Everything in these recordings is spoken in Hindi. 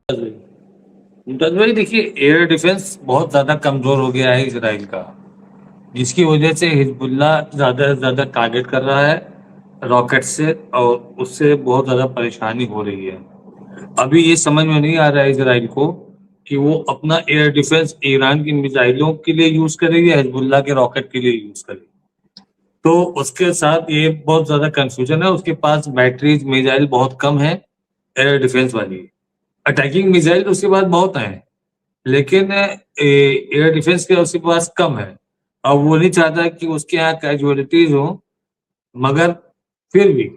मुमताज भाई देखिए, एयर डिफेंस बहुत ज्यादा कमजोर हो गया है इसराइल का, जिसकी वजह से हिजबुल्लाह ज्यादा से ज्यादा टारगेट कर रहा है रॉकेट से, और उससे बहुत ज्यादा परेशानी हो रही है। अभी ये समझ में नहीं आ रहा है इसराइल को कि वो अपना एयर डिफेंस ईरान की मिसाइलों के लिए यूज करे या हिजबुल्लाह के रॉकेट के लिए यूज करे। तो उसके साथ ये बहुत ज्यादा कंफ्यूजन है। उसके पास बैटरीज मिसाइल बहुत कम है एयर डिफेंस वाली। अटैकिंग मिसाइल उसके पास बहुत है, लेकिन एयर डिफेंस के उसके पास कम है। अब वो नहीं चाहता कि उसके यहाँ कैजुअलिटीज हो, मगर फिर भी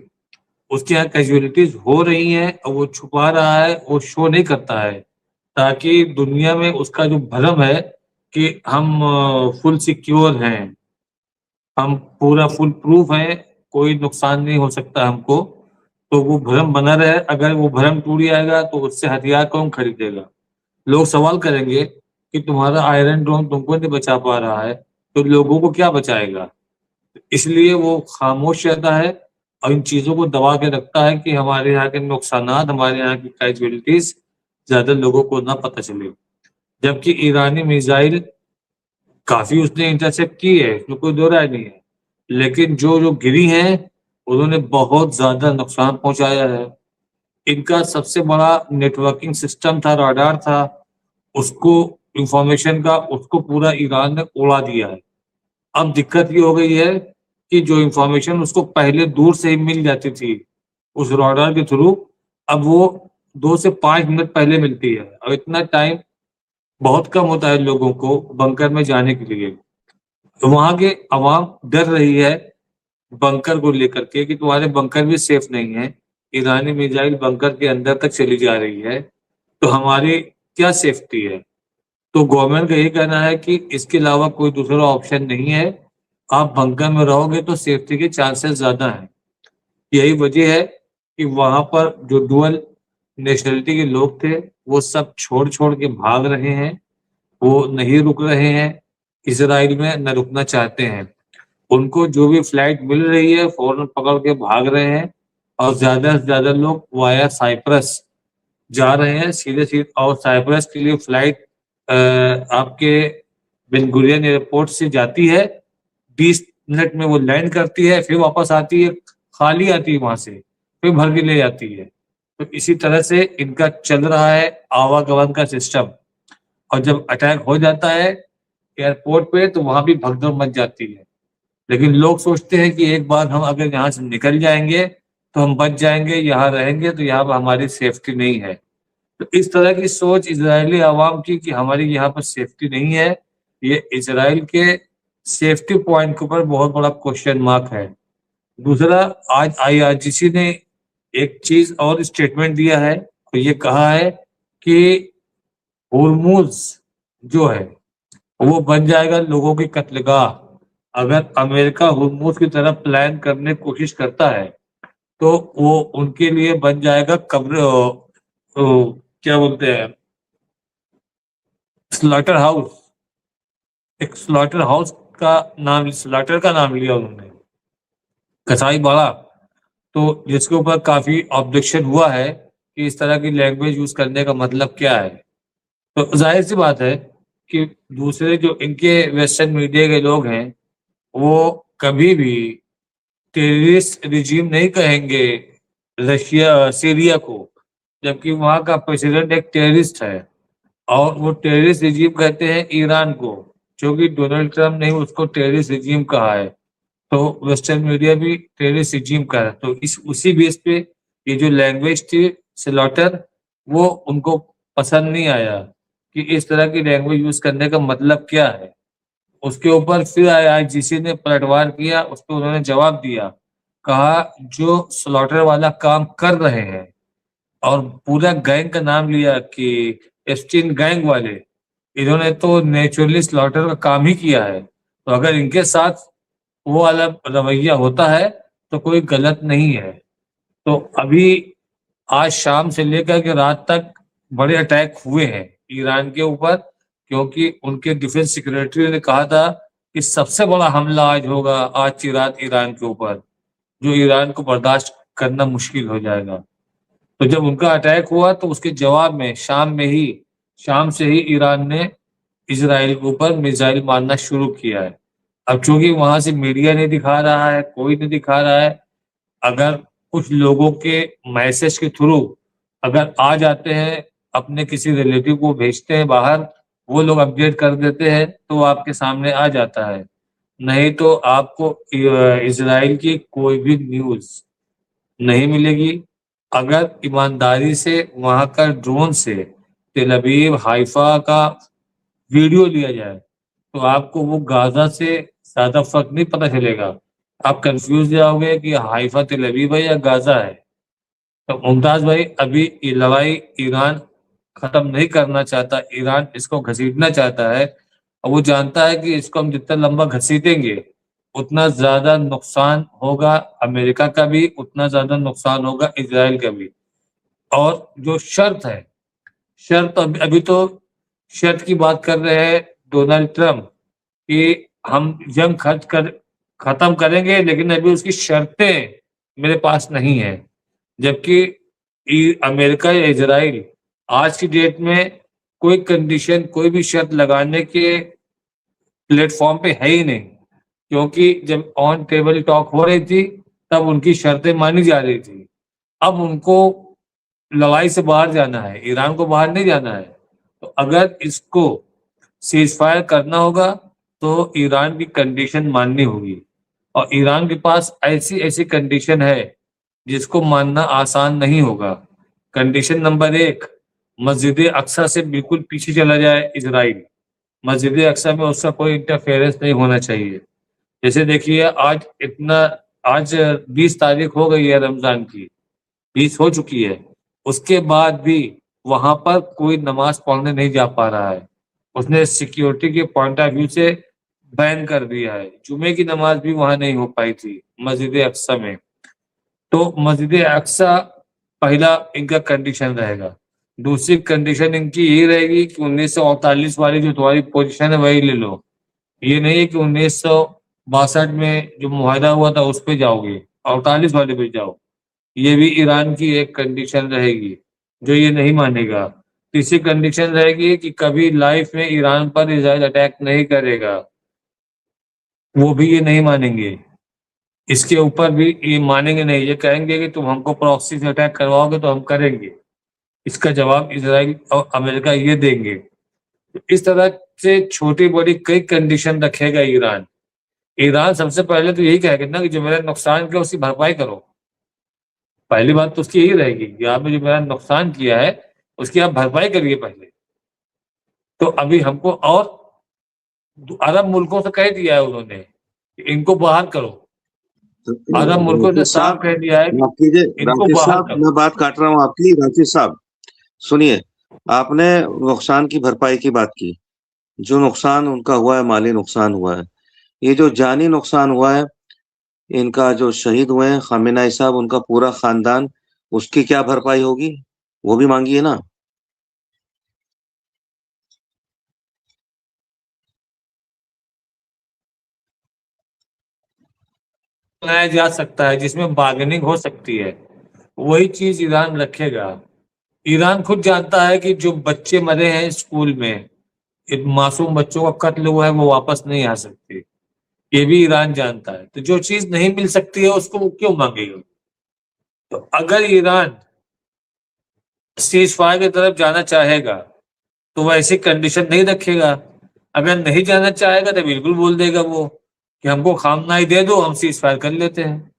उसके यहाँ कैजुअलिटीज हो रही हैं और वो छुपा रहा है, वो शो नहीं करता है, ताकि दुनिया में उसका जो भ्रम है कि हम फुल सिक्योर हैं, हम पूरा फुल प्रूफ हैं, कोई नुकसान नहीं हो सकता हमको, तो वो भ्रम बना रहे। अगर वो भ्रम टूट जाएगा तो उससे हथियार कौन खरीदेगा? लोग सवाल करेंगे कि तुम्हारा आयरन ड्रोन तुमको नहीं बचा पा रहा है, तो लोगों को क्या बचाएगा? इसलिए वो खामोश रहता है और इन चीजों को दबा के रखता है कि हमारे यहाँ के नुकसानात, हमारे यहाँ की कैजुअलिटीज ज्यादा लोगों को ना पता चले। जबकि ईरानी मिसाइल काफी उसने इंटरसेप्ट की है, इसमें कोई दो राय नहीं है, लेकिन जो जो गिरी हैं उन्होंने बहुत ज्यादा नुकसान पहुंचाया है। इनका सबसे बड़ा नेटवर्किंग सिस्टम था, राडार था, उसको इंफॉर्मेशन का उसको पूरा ईरान ने उड़ा दिया है। अब दिक्कत ये हो गई है कि जो इंफॉर्मेशन उसको पहले दूर से ही मिल जाती थी उस राडार के थ्रू, अब वो 2 से 5 मिनट पहले मिलती है, और इतना टाइम बहुत कम होता है लोगों को बंकर में जाने के लिए। तो वहां के अवाम डर रही है बंकर को लेकर के कि तुम्हारे बंकर भी सेफ नहीं है, ईरानी मिसाइल बंकर के अंदर तक चली जा रही है, तो हमारी क्या सेफ्टी है? तो गवर्नमेंट का यही कहना है कि इसके अलावा कोई दूसरा ऑप्शन नहीं है, आप बंकर में रहोगे तो सेफ्टी के चांसेस ज्यादा हैं। यही वजह है कि वहां पर जो डुअल नेशनलिटी के लोग थे वो सब छोड़ छोड़ के भाग रहे हैं, वो नहीं रुक रहे हैं इसराइल में, न रुकना चाहते हैं। उनको जो भी फ्लाइट मिल रही है फौरन पकड़ के भाग रहे हैं, और ज्यादा से ज्यादा लोग वाया साइप्रस जा रहे हैं सीधे सीधे। और साइप्रस के लिए फ्लाइट आपके बेन गुरियन एयरपोर्ट से जाती है, 20 मिनट में वो लैंड करती है, फिर वापस आती है, खाली आती है वहां से, फिर भर के ले जाती है। तो इसी तरह से इनका चल रहा है आवागमन का सिस्टम। और जब अटैक हो जाता है एयरपोर्ट पे तो वहां भी भगदड़ मच जाती है। लेकिन लोग सोचते हैं कि एक बार हम अगर यहाँ से निकल जाएंगे तो हम बच जाएंगे, यहाँ रहेंगे तो यहाँ पर हमारी सेफ्टी नहीं है। तो इस तरह की सोच इजरायली आवाम की कि हमारी यहाँ पर सेफ्टी नहीं है, ये इजराइल के सेफ्टी पॉइंट के ऊपर बहुत बड़ा क्वेश्चन मार्क है। दूसरा, आज आईआरजीसी ने एक चीज और स्टेटमेंट दिया है, तो ये कहा है कि होर्मुज जो है वो बन जाएगा लोगों की कत्लगाह। अगर अमेरिका होर्मुज की तरफ प्लान करने की कोशिश करता है तो वो उनके लिए बन जाएगा कब्र, क्या बोलते हैं, स्लॉटर हाउस। एक स्लॉटर हाउस का नाम, स्लॉटर का नाम लिया उन्होंने, कसाई बाड़ा। तो जिसके ऊपर काफी ऑब्जेक्शन हुआ है कि इस तरह की लैंग्वेज यूज करने का मतलब क्या है। तो जाहिर सी बात है कि दूसरे जो इनके वेस्टर्न मीडिया के लोग हैं वो कभी भी टेररिस्ट रिजीम नहीं कहेंगे रशिया सीरिया को, जबकि वहां का प्रेसिडेंट एक टेररिस्ट है। और वो टेररिस्ट रिजीम कहते हैं ईरान को, क्योंकि डोनाल्ड ट्रंप ने उसको टेररिस्ट रिजीम कहा है। तो वेस्टर्न मीडिया भी टेररिस्ट रिजीम का है। तो इस उसी बेस पे ये जो लैंग्वेज थी स्लॉटर, वो उनको पसंद नहीं आया कि इस तरह की लैंग्वेज यूज करने का मतलब क्या है। उसके ऊपर फिर आईआईजीसी ने पलटवार किया, उस पर उन्होंने जवाब दिया, कहा जो स्लॉटर वाला काम कर रहे हैं, और पूरा गैंग का नाम लिया कि एस्टीन गैंग वाले, इन्होंने तो नेचुरली स्लॉटर का काम ही किया है। तो अगर इनके साथ वो वाला रवैया होता है तो कोई गलत नहीं है। तो अभी आज शाम से लेकर के रात तक बड़े अटैक हुए हैं ईरान के ऊपर, क्योंकि उनके डिफेंस सेक्रेटरी ने कहा था कि सबसे बड़ा हमला आज होगा, आज की रात ईरान के ऊपर, जो ईरान को बर्दाश्त करना मुश्किल हो जाएगा। तो जब उनका अटैक हुआ तो उसके जवाब में शाम से ही ईरान ने इजराइल के ऊपर मिसाइल मारना शुरू किया है। अब चूंकि वहां से मीडिया नहीं दिखा रहा है, कोई नहीं दिखा रहा है, अगर कुछ लोगों के मैसेज के थ्रू अगर आ जाते हैं, अपने किसी रिलेटिव को भेजते हैं बाहर, वो लोग अपडेट कर देते हैं तो वो आपके सामने आ जाता है। नहीं तो आपको इजराइल की कोई भी न्यूज नहीं मिलेगी। अगर ईमानदारी से वहां का ड्रोन से तेल अवीव हाइफा का वीडियो लिया जाए तो आपको वो गाजा से ज्यादा फर्क नहीं पता चलेगा। आप कंफ्यूज जाओगे कि हाइफा तेल अवीव है या गाजा है। तो मुमताज भाई, अभी ये लड़ाई ईरान खत्म नहीं करना चाहता, ईरान इसको घसीटना चाहता है। और वो जानता है कि इसको हम जितना लंबा घसीटेंगे उतना ज्यादा नुकसान होगा अमेरिका का भी, उतना ज्यादा नुकसान होगा इजराइल का भी। और जो शर्त है, शर्त अभी तो शर्त की बात कर रहे हैं डोनाल्ड ट्रम्प कि हम जंग खत्म करेंगे, लेकिन अभी उसकी शर्तें मेरे पास नहीं है। जबकि अमेरिका या इजराइल आज की डेट में कोई कंडीशन, कोई भी शर्त लगाने के प्लेटफॉर्म पे है ही नहीं। क्योंकि जब ऑन टेबल टॉक हो रही थी तब उनकी शर्तें मानी जा रही थी। अब उनको लड़ाई से बाहर जाना है, ईरान को बाहर नहीं जाना है। तो अगर इसको सीज फायर करना होगा तो ईरान की कंडीशन माननी होगी। और ईरान के पास ऐसी ऐसी कंडीशन है जिसको मानना आसान नहीं होगा। कंडीशन नंबर 1, मस्जिद अक्सा से बिल्कुल पीछे चला जाए इजराइल। मस्जिद अक्सा में उसका कोई इंटरफेरेंस नहीं होना चाहिए। जैसे देखिए आज 20 तारीख हो गई है रमजान की, 20 हो चुकी है, उसके बाद भी वहां पर कोई नमाज पढ़ने नहीं जा पा रहा है। उसने सिक्योरिटी के पॉइंट ऑफ व्यू से बैन कर दिया है। जुमे की नमाज भी वहां नहीं हो पाई थी मस्जिद अक्सा में। तो मस्जिद अक्सा पहला इनका कंडीशन रहेगा। दूसरी कंडीशन इनकी यही रहेगी कि 1948 वाली जो तुम्हारी पोजीशन है वही ले लो। ये नहीं है कि 1962 में जो मुआहदा हुआ था उस पे जाओगे, 48 वाले पे जाओ। ये भी ईरान की एक कंडीशन रहेगी जो ये नहीं मानेगा। तीसरी कंडीशन रहेगी कि कभी लाइफ में ईरान पर इजराइल अटैक नहीं करेगा, वो भी ये नहीं मानेंगे। इसके ऊपर भी ये मानेंगे नहीं, ये कहेंगे कि तुम हमको प्रॉक्सी से अटैक करवाओगे तो हम करेंगे। इसका जवाब इजराइल और अमेरिका ये देंगे। तो इस तरह से छोटी बड़ी कई कंडीशन रखेगा ईरान। ईरान सबसे पहले तो यही कहेगा ना कि जो मेरा नुकसान किया उसकी भरपाई करो। पहली बात तो उसकी यही रहेगी कि आपने जो मेरा नुकसान किया है उसकी आप भरपाई करिए पहले। तो अभी हमको और अरब मुल्कों से कह दिया है उन्होंने कि इनको बाहर करो। अरब मुल्कों ने राशिद साफ साहब, कह दिया है माफ कि कीजिए इनको राशिद बाहर साहब, करो। मैं बात काट रहा हूँ आपकी। राशिद साहब सुनिए, आपने नुकसान की भरपाई की बात की। जो नुकसान उनका हुआ है, माली नुकसान हुआ है, ये जो जानी नुकसान हुआ है, इनका जो शहीद हुए हैं खामेनाई साहब, उनका पूरा खानदान, उसकी क्या भरपाई होगी? वो भी मांगिए ना। बनाया जा सकता है जिसमें बार्गेनिंग हो सकती है, वही चीज ईरान रखेगा। ईरान खुद जानता है कि जो बच्चे मरे हैं स्कूल में, इन मासूम बच्चों का कत्ल हुआ है, वो वापस नहीं आ सकते। ये भी ईरान जानता है। तो जो चीज नहीं मिल सकती है उसको वो क्यों मांगेगा। तो अगर ईरान सीज फायर की तरफ जाना चाहेगा तो वह ऐसी कंडीशन नहीं रखेगा। अगर नहीं जाना चाहेगा तो बिल्कुल बोल देगा वो कि हमको खामनाई दे दो, हम सीज फायर कर लेते हैं,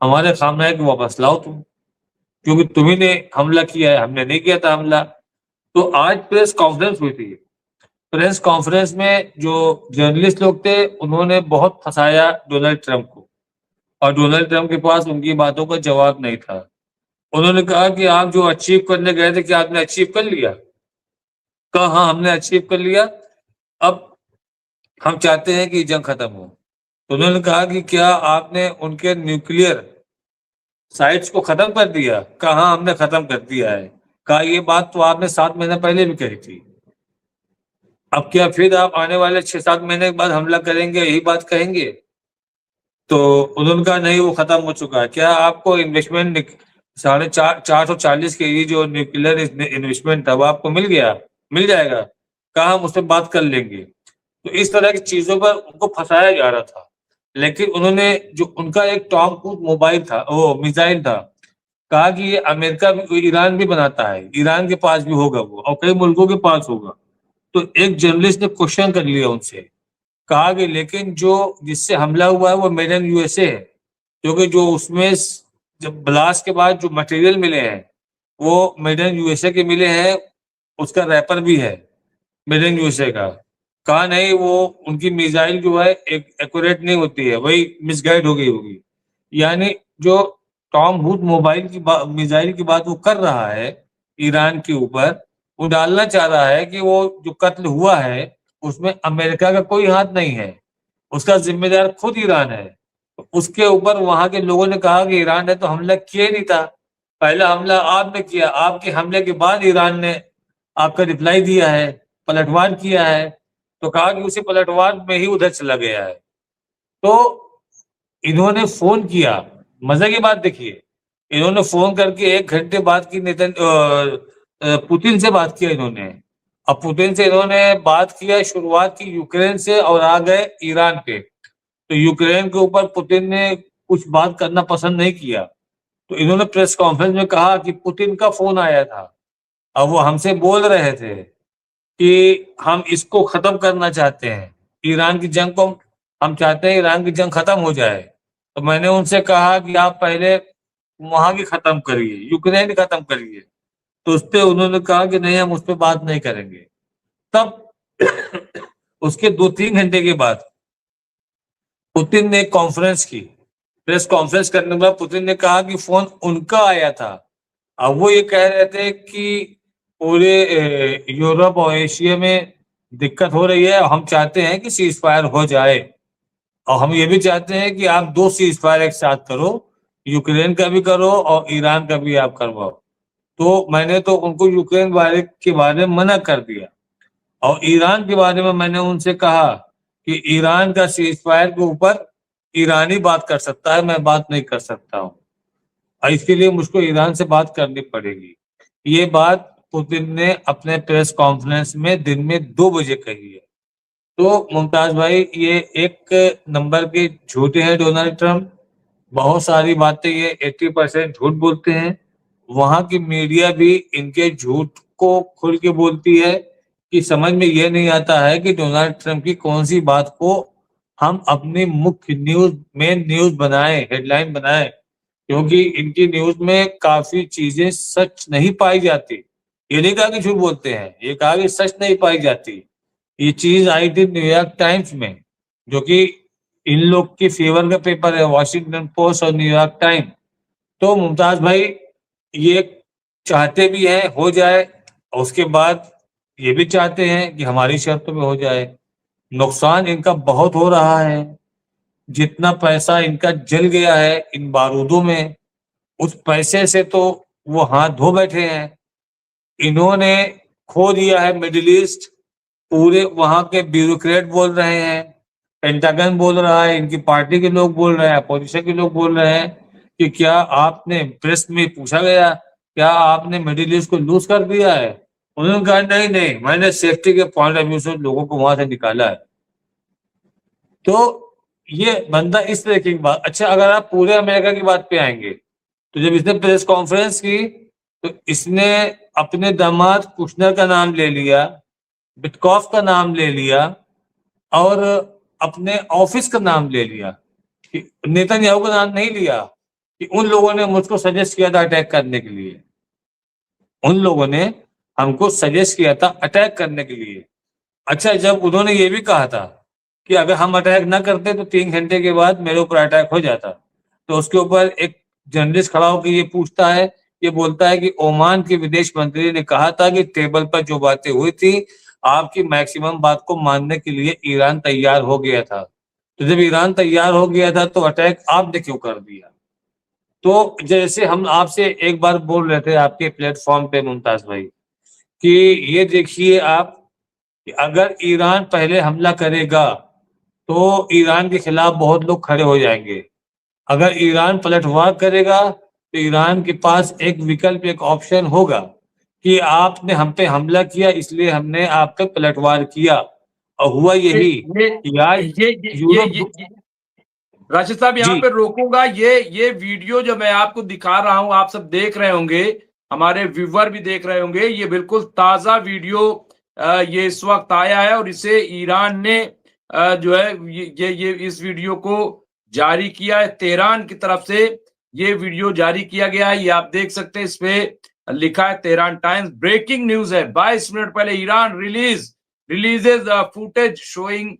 हमारे खामनाई को वापस लाओ तुम, क्योंकि तुम्ही ने हमला किया है, हमने नहीं किया था हमला। तो आज प्रेस कॉन्फ्रेंस हुई थी। प्रेस कॉन्फ्रेंस में जो जर्नलिस्ट लोग थे उन्होंने बहुत फंसाया डोनाल्ड ट्रंप को, और डोनाल्ड ट्रंप के पास उनकी बातों का जवाब नहीं था। उन्होंने कहा कि आप जो अचीव करने गए थे क्या आपने अचीव कर लिया? कहा हाँ, हमने अचीव कर लिया। अब हम चाहते हैं कि जंग खत्म हो। तो उन्होंने कहा कि क्या आपने उनके न्यूक्लियर साइट्स को खत्म कर दिया? कहा हाँ, हमने खत्म कर दिया है। कहा ये बात तो आपने 7 महीने पहले भी कही थी, अब क्या फिर आप आने वाले 6-7 महीने के बाद हमला करेंगे, यही बात कहेंगे? तो उन्होंने कहा नहीं, वो खत्म हो चुका है। क्या आपको इन्वेस्टमेंट $440 के ये जो न्यूक्लियर इन्वेस्टमेंट था वो आपको मिल गया, मिल जाएगा, कहा हम उससे बात कर लेंगे। तो इस तरह की चीजों पर उनको फंसाया जा रहा था। लेकिन उन्होंने जो उनका एक टॉम क्रूज मोबाइल था, वो मिसाइल था, कहा कि ये अमेरिका भी, ईरान भी बनाता है, ईरान के पास भी होगा वो और कई मुल्कों के पास होगा। तो एक जर्नलिस्ट ने क्वेश्चन कर लिया उनसे, कहा कि लेकिन जो जिससे हमला हुआ है वो मेड इन यूएसए है, क्योंकि जो उसमें जब ब्लास्ट के बाद जो मटेरियल मिले हैं वो मेड इन यूएसए के मिले हैं, उसका रैपर भी है मेड इन यूएसए का। कहा नहीं, वो उनकी मिसाइल जो है एक एक्यूरेट नहीं होती है, वही मिसगाइड हो गई होगी। यानी जो टॉम हुड मोबाइल की मिसाइल की बात वो कर रहा है ईरान के ऊपर, वो डालना चाह रहा है कि वो जो कत्ल हुआ है उसमें अमेरिका का कोई हाथ नहीं है, उसका जिम्मेदार खुद ईरान है। तो उसके ऊपर वहां के लोगों ने कहा कि ईरान ने तो हमला किया ही नहीं था, पहला हमला आपने किया, आपके हमले के बाद ईरान ने आपका रिप्लाई दिया है, पलटवार किया है। तो कहा कि उसी पलटवार में ही उधर चला गया है। तो इन्होंने फोन किया, मजे की बात देखिए, इन्होंने फोन करके 1 घंटे बात की, पुतिन से बात किया इन्होंने। अब पुतिन से इन्होंने बात किया, शुरुआत की यूक्रेन से और आ गए ईरान पे। तो यूक्रेन के ऊपर पुतिन ने कुछ बात करना पसंद नहीं किया, तो इन्होंने प्रेस कॉन्फ्रेंस में कहा कि पुतिन का फोन आया था, अब वो हमसे बोल रहे थे कि हम इसको खत्म करना चाहते हैं, ईरान की जंग को हम चाहते हैं ईरान की जंग खत्म हो जाए। तो मैंने उनसे कहा कि आप पहले वहां की खत्म करिए, यूक्रेन की खत्म करिए। तो उस पे उन्होंने कहा कि नहीं, हम उस पर बात नहीं करेंगे। तब उसके 2-3 घंटे के बाद पुतिन ने एक कॉन्फ्रेंस की, प्रेस कॉन्फ्रेंस करने के बाद पुतिन ने कहा कि फोन उनका आया था। अब वो ये कह रहे थे कि पूरे यूरोप और एशिया में दिक्कत हो रही है, हम चाहते हैं कि सीज फायर हो जाए, और हम ये भी चाहते हैं कि आप 2 सीज फायर एक साथ करो, यूक्रेन का भी करो और ईरान का भी आप करवाओ। तो मैंने तो उनको यूक्रेन के बारे में मना कर दिया, और ईरान के बारे में मैंने उनसे कहा कि ईरान का सीज फायर के ऊपर ईरानी बात कर सकता है, मैं बात नहीं कर सकता हूँ, और इसके लिए मुझको ईरान से बात करनी पड़ेगी। ये बात पुतिन ने अपने प्रेस कॉन्फ्रेंस में दिन में 2 बजे कही है। तो मुमताज भाई, ये एक नंबर के झूठे हैं डोनाल्ड ट्रंप, बहुत सारी बातें ये 80% झूठ बोलते हैं। वहां की मीडिया भी इनके झूठ को खुल के बोलती है कि समझ में ये नहीं आता है कि डोनाल्ड ट्रंप की कौन सी बात को हम अपनी मुख्य न्यूज, मेन न्यूज बनाए, हेडलाइन बनाए, क्योंकि इनकी न्यूज में काफी चीजें सच नहीं पाई जाती। ये नहीं कहा कि झूठ बोलते हैं, ये कहा कि सच नहीं पाई जाती। ये चीज आई थी न्यूयॉर्क टाइम्स में, जो कि इन लोग के फेवर का पेपर है, वॉशिंगटन पोस्ट और न्यूयॉर्क टाइम। तो मुमताज भाई, ये चाहते भी हैं हो जाए, और उसके बाद ये भी चाहते हैं कि हमारी शर्तों में हो जाए। नुकसान इनका बहुत हो रहा है, जितना पैसा इनका जल गया है इन बारूदों में, उस पैसे से तो वो हाथ धो बैठे हैं। इन्होंने खो दिया है मिडिल ईस्ट, पूरे वहां के ब्यूरोक्रेट बोल रहे हैं, पेंटागन बोल रहा है, इनकी पार्टी के लोग बोल रहे हैं, अपोजिशन के लोग बोल रहे हैं कि क्या आपने, प्रेस में पूछा गया, क्या आपने मिडिल ईस्ट को लूज कर दिया है? उन्होंने कहा नहीं नहीं, मैंने सेफ्टी के पॉइंट ऑफ व्यू से लोगों को वहां से निकाला है। तो ये बंदा इस तरह की बात। अच्छा, अगर आप पूरे अमेरिका की बात पे आएंगे, तो जब इसने प्रेस कॉन्फ्रेंस की तो इसने अपने दामाद कुशनर का नाम ले लिया, बिटकॉफ का नाम ले लिया, और अपने ऑफिस का नाम ले लिया, नेतन्याहू का नाम नहीं लिया कि उन लोगों ने मुझको सजेस्ट किया था अटैक करने के लिए, उन लोगों ने हमको सजेस्ट किया था अटैक करने के लिए। अच्छा, जब उन्होंने ये भी कहा था कि अगर हम अटैक ना करते तो 3 घंटे के बाद मेरे ऊपर अटैक हो जाता, तो उसके ऊपर एक जर्नलिस्ट खड़ा होकर ये पूछता है, ये बोलता है कि ओमान के विदेश मंत्री ने कहा था कि टेबल पर जो बातें हुई थी, आपकी मैक्सिमम बात को मानने के लिए ईरान तैयार हो गया था। तो जब ईरान तैयार हो गया था तो अटैक आपने क्यों कर दिया? तो जैसे हम आपसे एक बार बोल रहे थे आपके प्लेटफॉर्म पे मुमताज भाई, कि ये देखिए आप, कि अगर ईरान पहले हमला करेगा तो ईरान के खिलाफ बहुत लोग खड़े हो जाएंगे, अगर ईरान पलटवार करेगा तो ईरान के पास एक विकल्प, एक ऑप्शन होगा कि आपने हम पे हमला किया इसलिए हमने आप पे पलटवार किया। और हुआ ये यही ये कि आज ये यूरोप। राशिद साहब यहाँ जी पे रोकूंगा। ये वीडियो जो मैं आपको दिखा रहा हूं, आप सब देख रहे होंगे, हमारे व्यूवर भी देख रहे होंगे, ये बिल्कुल ताजा वीडियो ये इस वक्त आया है और इसे ईरान ने जो है ये इस वीडियो को जारी किया है। तेहरान की तरफ से ये वीडियो जारी किया गया है, ये आप देख सकते हैं, इस पे लिखा है तेहरान टाइम्स, ब्रेकिंग न्यूज है। 22 मिनट पहले Iran releases footage showing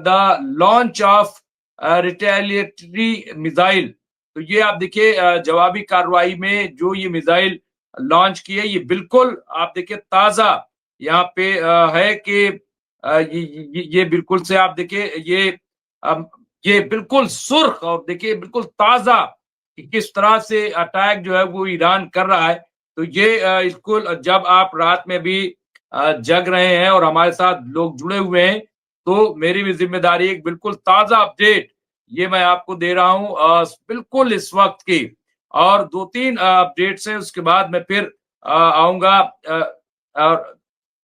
the launch of retaliatory missile. तो ये आप देखिए जवाबी कार्रवाई में जो ये मिसाइल लॉन्च की है, ये बिल्कुल आप देखिए ताजा यहाँ पे है कि ये बिल्कुल से आप देखिए ये बिल्कुल सुर्ख और देखिए बिल्कुल ताजा कि किस तरह से अटैक जो है वो ईरान कर रहा है। तो ये बिल्कुल जब आप रात में भी जग रहे हैं और हमारे साथ लोग जुड़े हुए हैं, तो मेरी भी जिम्मेदारी एक बिल्कुल ताजा अपडेट ये मैं आपको दे रहा हूं बिल्कुल इस वक्त की। और 2-3 अपडेट्स हैं, उसके बाद मैं फिर आऊंगा और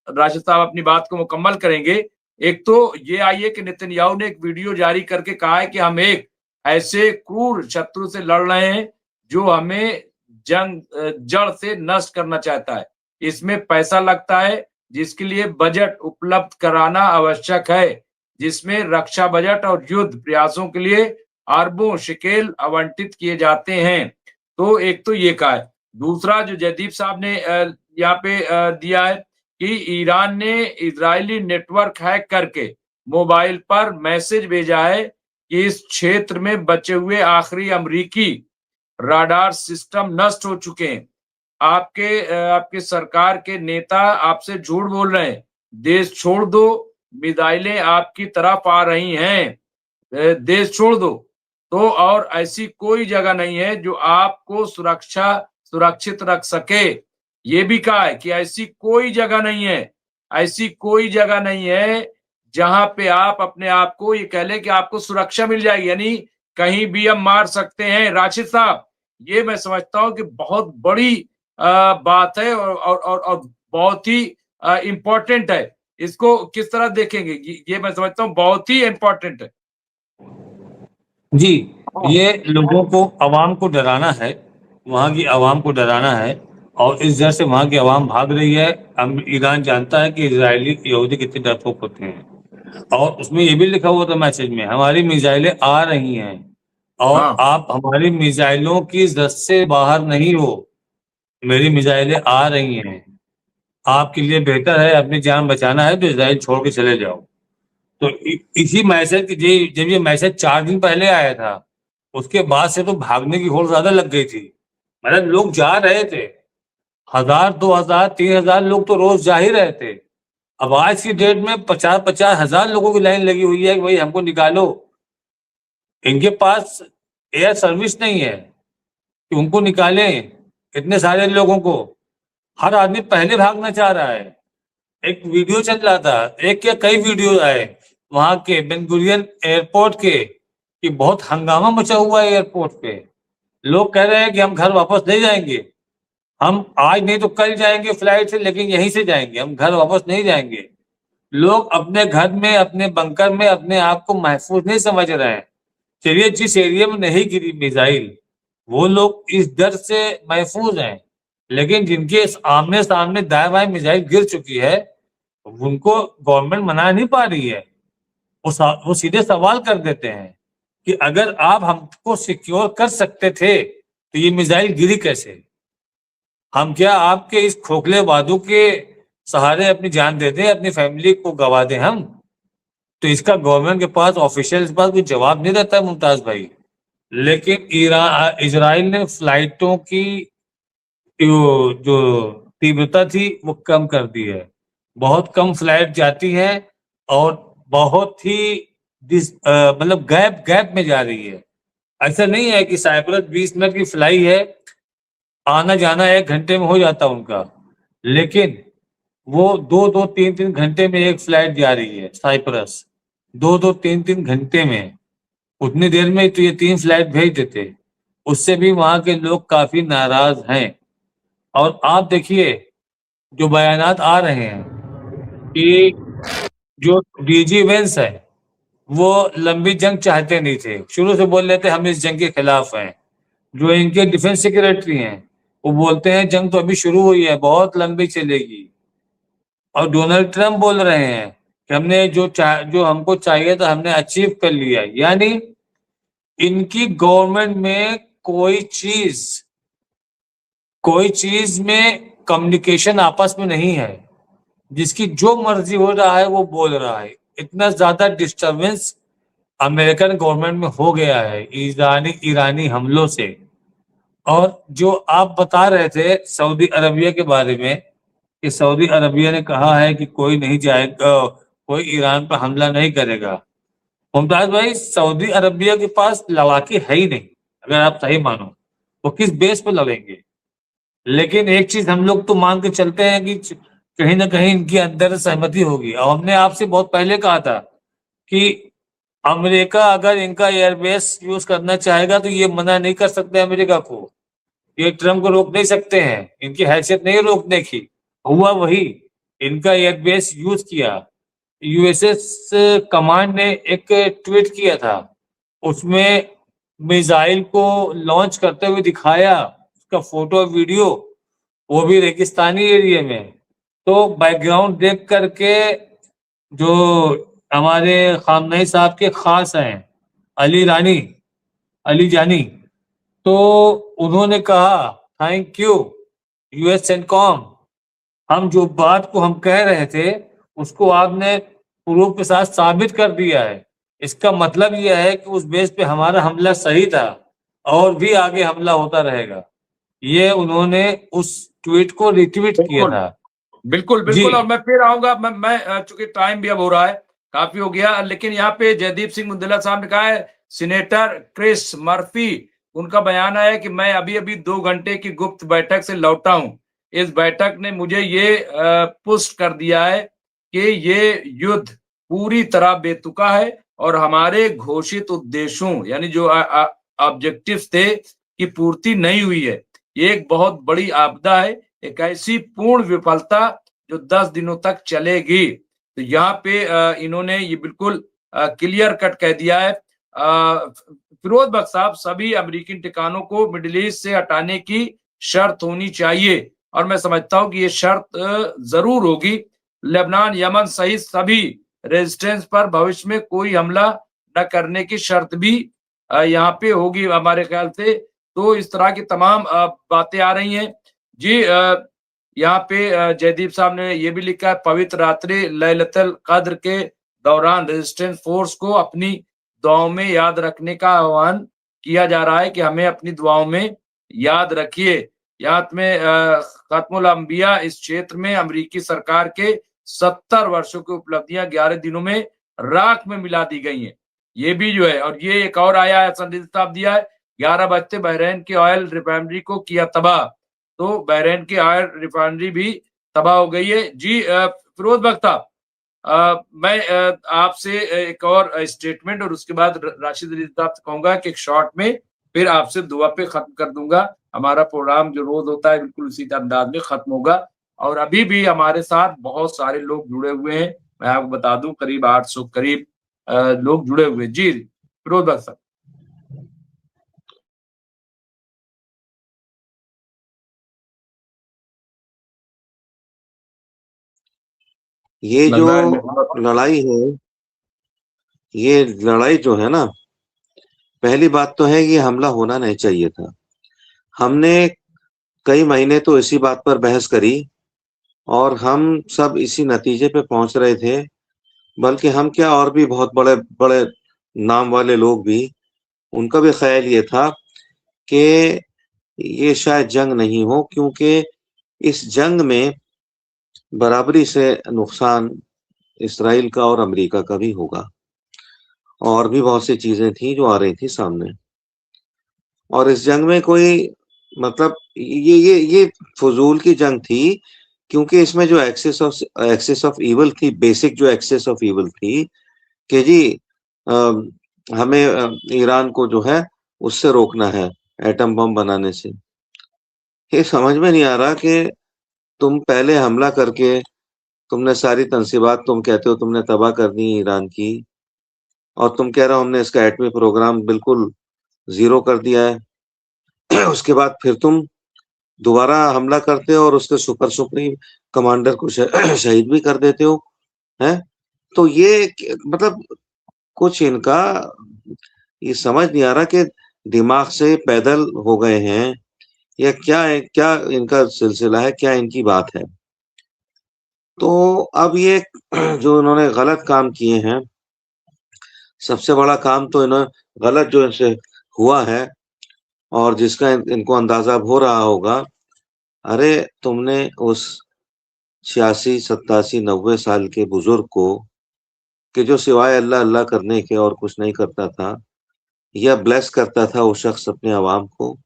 राशिद साहब अपनी बात को मुकम्मल करेंगे। एक तो ये आई है कि नेतन्याहू ने एक वीडियो जारी करके कहा है कि हम एक ऐसे क्रूर शत्रु से लड़ रहे हैं जो हमें जड़ से नष्ट करना चाहता है। इसमें पैसा लगता है जिसके लिए बजट उपलब्ध कराना आवश्यक है, जिसमें रक्षा बजट और युद्ध प्रयासों के लिए अरबों शिकेल आवंटित किए जाते हैं। तो एक तो ये कहा है। दूसरा जो जयदीप साहब ने यहाँ पे दिया है कि ईरान ने इजरायली नेटवर्क हैक करके मोबाइल पर मैसेज भेजा है कि इस क्षेत्र में बचे हुए आखिरी अमेरिकी राडार सिस्टम नष्ट हो चुके हैं। आपके सरकार के नेता आपसे झूठ बोल रहे हैं, देश छोड़ दो, मिसाइलें आपकी तरफ आ रही हैं, देश छोड़ दो। तो और ऐसी कोई जगह नहीं है जो आपको सुरक्षित रख सके। ये भी कहा है कि ऐसी कोई जगह नहीं है, ऐसी कोई जगह नहीं है जहां पे आप अपने आप को ये कह ले कि आपको सुरक्षा मिल जाएगी, यानी कहीं भी हम मार सकते हैं। राशिद साहब, ये मैं समझता हूं कि बहुत बड़ी बात है और बहुत ही इम्पोर्टेंट है। इसको किस तरह देखेंगे? ये मैं समझता हूँ बहुत ही इम्पोर्टेंट है। जी, ये लोगों को, अवाम को डराना है, वहाँ की अवाम को डराना है और इस डर से वहाँ की अवाम भाग रही है। ईरान जानता है कि इजरायली यहूदी कितने डरपोक होते हैं और उसमें ये भी लिखा हुआ था मैसेज में, हमारी मिसाइलें आ रही हैं और हाँ। आप हमारी मिसाइलों की जद से बाहर नहीं हो, मेरी मिसाइलें आ रही हैं, आपके लिए बेहतर है, अपनी जान बचाना है तो इजराइल छोड़ के चले जाओ। तो इसी मैसेज जब ये मैसेज 4 दिन पहले आया था, उसके बाद से तो भागने की होड़ ज्यादा लग गई थी। मतलब लोग जा रहे थे, 1000, 2000, 3000 लोग तो रोज जा ही रहे थे। अब आज की डेट में 50-50 हजार लोगों की लाइन लगी हुई है कि भाई हमको निकालो। इनके पास एयर सर्विस नहीं है कि उनको निकालें, इतने सारे लोगों को। हर आदमी पहले भागना चाह रहा है। एक वीडियो चल रहा था, एक या कई वीडियो आए वहां के बेन गुरियन एयरपोर्ट के कि बहुत हंगामा मचा हुआ है एयरपोर्ट पे। लोग कह रहे हैं कि हम घर वापस नहीं जाएंगे, हम आज नहीं तो कल जाएंगे फ्लाइट से, लेकिन यहीं से जाएंगे, हम घर वापस नहीं जाएंगे। लोग अपने घर में, अपने बंकर में अपने आप को महफूज नहीं समझ रहे हैं। चलिए, जिस एरिया में नहीं गिरी मिसाइल, वो लोग इस डर से महफूज हैं, लेकिन जिनके आमने सामने दाएं बाएं मिसाइल गिर चुकी है, उनको गवर्नमेंट मना नहीं पा रही है। वो सीधे सवाल कर देते हैं कि अगर आप हमको सिक्योर कर सकते थे तो ये मिसाइल गिरी कैसे? हम क्या आपके इस खोखले वादों के सहारे अपनी जान दे दें, अपनी फैमिली को गवा दें हम? तो इसका गवर्नमेंट के पास, ऑफिशियल के पास कोई जवाब नहीं रहता है मुमताज भाई। लेकिन इजराइल ने फ्लाइटों की जो तीव्रता थी वो कम कर दी है। बहुत कम फ्लाइट जाती है और बहुत ही मतलब गैप में जा रही है। ऐसा नहीं है कि साइप्रस 20 मिनट की फ्लाई है, आना जाना 1 घंटे में हो जाता उनका, लेकिन वो 2-2, 3-3 घंटे में एक फ्लाइट जा रही है साइप्रस। 2-2, 3-3 घंटे में, उतनी देर में तो ये 3 फ्लाइट भेज देते। उससे भी वहां के लोग काफी नाराज हैं। और आप देखिए जो बयानात आ रहे हैं कि जो डीजी वेंस है वो लंबी जंग चाहते नहीं थे, शुरू से बोल रहे थे हम इस जंग के खिलाफ हैं। जो इनके डिफेंस सेक्रेटरी हैं वो बोलते हैं जंग तो अभी शुरू हुई है, बहुत लंबी चलेगी। और डोनाल्ड ट्रंप बोल रहे हैं कि हमने जो हमको चाहिए था हमने अचीव कर लिया। यानी इनकी गवर्नमेंट में कोई चीज में कम्युनिकेशन आपस में नहीं है, जिसकी जो मर्जी हो रहा है वो बोल रहा है। इतना ज्यादा डिस्टरबेंस अमेरिकन गवर्नमेंट में हो गया है ईरानी हमलों से। और जो आप बता रहे थे सऊदी अरबिया के बारे में कि सऊदी अरबिया ने कहा है कि कोई नहीं जाएगा, कोई ईरान पर हमला नहीं करेगा। मुमताज भाई, सऊदी अरबिया के पास लड़ाके है ही नहीं, अगर आप सही मानो। वो किस बेस पर लड़ेंगे? लेकिन एक चीज हम लोग तो मान के चलते हैं कि कहीं ना कहीं इनकी अंदर सहमति होगी। और हमने आपसे बहुत पहले कहा था कि अमेरिका अगर इनका एयरबेस यूज करना चाहेगा तो ये मना नहीं कर सकते अमेरिका को। ये ट्रम्प को रोक नहीं सकते हैं, इनकी हैसियत नहीं रोकने की। हुआ वही, इनका एयरबेस यूज किया। यूएसएस कमांड ने एक ट्वीट किया था, उसमें मिसाइल को लॉन्च करते हुए दिखाया, उसका फोटो वीडियो, वो भी रेगिस्तानी एरिया में। तो बैकग्राउंड देख करके जो हमारे खामनेई साहब के खास हैं अली जानी, तो उन्होंने कहा थैंक यू यूएस सेंटकॉम, हम जो बात को हम कह रहे थे उसको आपने प्रूफ के साथ साबित कर दिया है। इसका मतलब यह है कि उस बेस पे हमारा हमला सही था और भी आगे हमला होता रहेगा। ये उन्होंने उस ट्वीट को रिट्वीट किया बिल्कुल था। बिल्कुल जी बिल्कुल। और मैं फिर आऊंगा, मैं चूंकि टाइम भी अब हो रहा है, काफी हो गया। लेकिन यहाँ पे जयदीप सिंह मुंदला साहब ने कहा है, सीनेटर क्रिस मर्फी, उनका बयान है कि मैं अभी अभी 2 घंटे की गुप्त बैठक से लौटा हूं। इस बैठक ने मुझे ये पुष्ट कर दिया है कि ये युद्ध पूरी तरह बेतुका है और हमारे घोषित उद्देश्यों यानी जो ऑब्जेक्टिव्स थे की पूर्ति नहीं हुई है। ये एक बहुत बड़ी आपदा है, एक ऐसी पूर्ण विफलता जो 10 दिनों तक चलेगी। तो यहाँ पे इन्होंने ये बिल्कुल क्लियर कट कह दिया है। फिरोज बख्श साहब, सभी अमेरिकी ठिकानों को मिडिल ईस्ट से हटाने की शर्त होनी चाहिए और मैं समझता हूं कि ये शर्त जरूर होगी। लेबनान, यमन सहित सभी रेजिस्टेंस पर भविष्य में कोई हमला न करने की शर्त भी यहाँ पे होगी हमारे ख्याल से। तो इस तरह की तमाम बातें आ रही हैं। जी यहाँ पे जयदीप साहब ने ये भी लिखा है, पवित्र रात्रि लैलतुल कद्र के दौरान रेजिस्टेंस फोर्स को अपनी दुआओं में याद रखने का आह्वान किया जा रहा है कि हमें अपनी दुआओं में याद रखिए। यहाँ में खत्मुल अंबिया इस क्षेत्र में अमेरिकी सरकार के 70 वर्षों की उपलब्धियां 11 दिनों में राख में मिला दी गई हैं। ये भी जो है, और ये एक और आया है, संदेश साहब दिया है, 11 बजते बहरीन की ऑयल रिफाइनरी को किया तबाह। तो बहरीन की ऑयल रिफाइनरी भी तबाह हो गई है। जी फिरोज बख्श साहब, मैं आपसे एक और स्टेटमेंट और उसके बाद राशिद अली साहब से कहूंगा कि एक शॉर्ट में फिर आपसे दुआ पे खत्म कर दूंगा। हमारा प्रोग्राम जो रोज होता है बिल्कुल उसी अंदाज में खत्म होगा। और अभी भी हमारे साथ बहुत सारे लोग जुड़े हुए हैं, मैं आपको बता दूं करीब 800 करीब लोग जुड़े हुए। जी फिरोज बख्श साहब। ये जो लड़ाई है, ये लड़ाई जो है ना, पहली बात तो है ये हमला होना नहीं चाहिए था। हमने कई महीने तो इसी बात पर बहस करी और हम सब इसी नतीजे पे पहुंच रहे थे। बल्कि हम क्या, और भी बहुत बड़े बड़े नाम वाले लोग भी, उनका भी ख्याल ये था कि ये शायद जंग नहीं हो, क्योंकि इस जंग में बराबरी से नुकसान इसराइल का और अमेरिका का भी होगा। और भी बहुत सी चीजें थी जो आ रही थी सामने। और इस जंग में कोई मतलब ये फजूल की जंग थी, क्योंकि इसमें जो एक्सेस ऑफ इवल थी, बेसिक जो एक्सेस ऑफ इवल थी कि जी हमें ईरान को जो है उससे रोकना है, एटम बम बनाने से। ये समझ में नहीं आ रहा कि तुम पहले हमला करके तुमने सारी तंसीबात तुम कहते हो तुमने तबाह कर दी ईरान की, और तुम कह रहे हो हमने इसका एटमी प्रोग्राम बिल्कुल ज़ीरो कर दिया है। उसके बाद फिर तुम दोबारा हमला करते हो और उसके सुपर सुप्रीम कमांडर को शहीद भी कर देते हो, हैं? तो ये मतलब कुछ इनका ये समझ नहीं आ रहा कि दिमाग से पैदल हो गए हैं या क्या है, क्या इनका सिलसिला है, क्या इनकी बात है। तो अब ये जो इन्होंने गलत काम किए हैं, सबसे बड़ा काम तो इन्होंने गलत जो इनसे हुआ है और जिसका इनको अंदाजा हो रहा होगा, अरे तुमने उस 86 87 90 साल के बुजुर्ग को कि जो सिवाय अल्लाह अल्लाह करने के और कुछ नहीं करता था या ब्लेस करता था वो शख्स अपने अवाम को,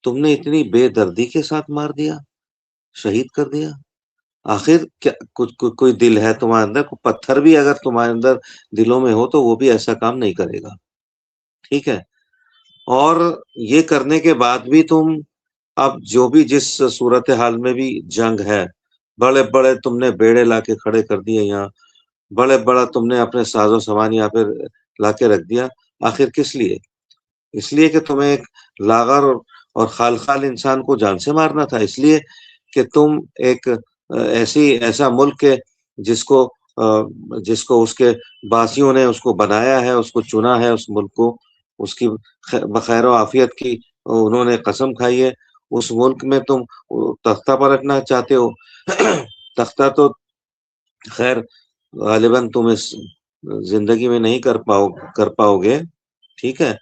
तुमने इतनी बेदर्दी के साथ मार दिया, शहीद कर दिया। आखिर क्या कोई दिल है तुम्हारे अंदर? कोई पत्थर भी अगर तुम्हारे अंदर दिलों में हो तो वो भी ऐसा काम नहीं करेगा, ठीक है? और ये करने के बाद भी तुम अब जो भी जिस सूरत हाल में भी जंग है, बड़े-बड़े तुमने बेड़े लाके खड़े कर दिए यहाँ, बड़ा तुमने अपने साज़ो-सामान यहाँ पे लाके रख दिया, आखिर किस लिए? इसलिए कि तुम्हें एक लाग़र और खाल-खाल इंसान को जान से मारना था, इसलिए कि तुम एक ऐसा मुल्क के जिसको उसके बासियों ने उसको बनाया है, उसको चुना है उस मुल्क को, उसकी बख़ैर आफ़ियत की उन्होंने कसम खाई है, उस मुल्क में तुम तख्ता पलटना चाहते हो। तख्ता तो ख़ैर ग़ालिबन तुम इस ज़िंदगी में नहीं कर पाओगे, ठीक है?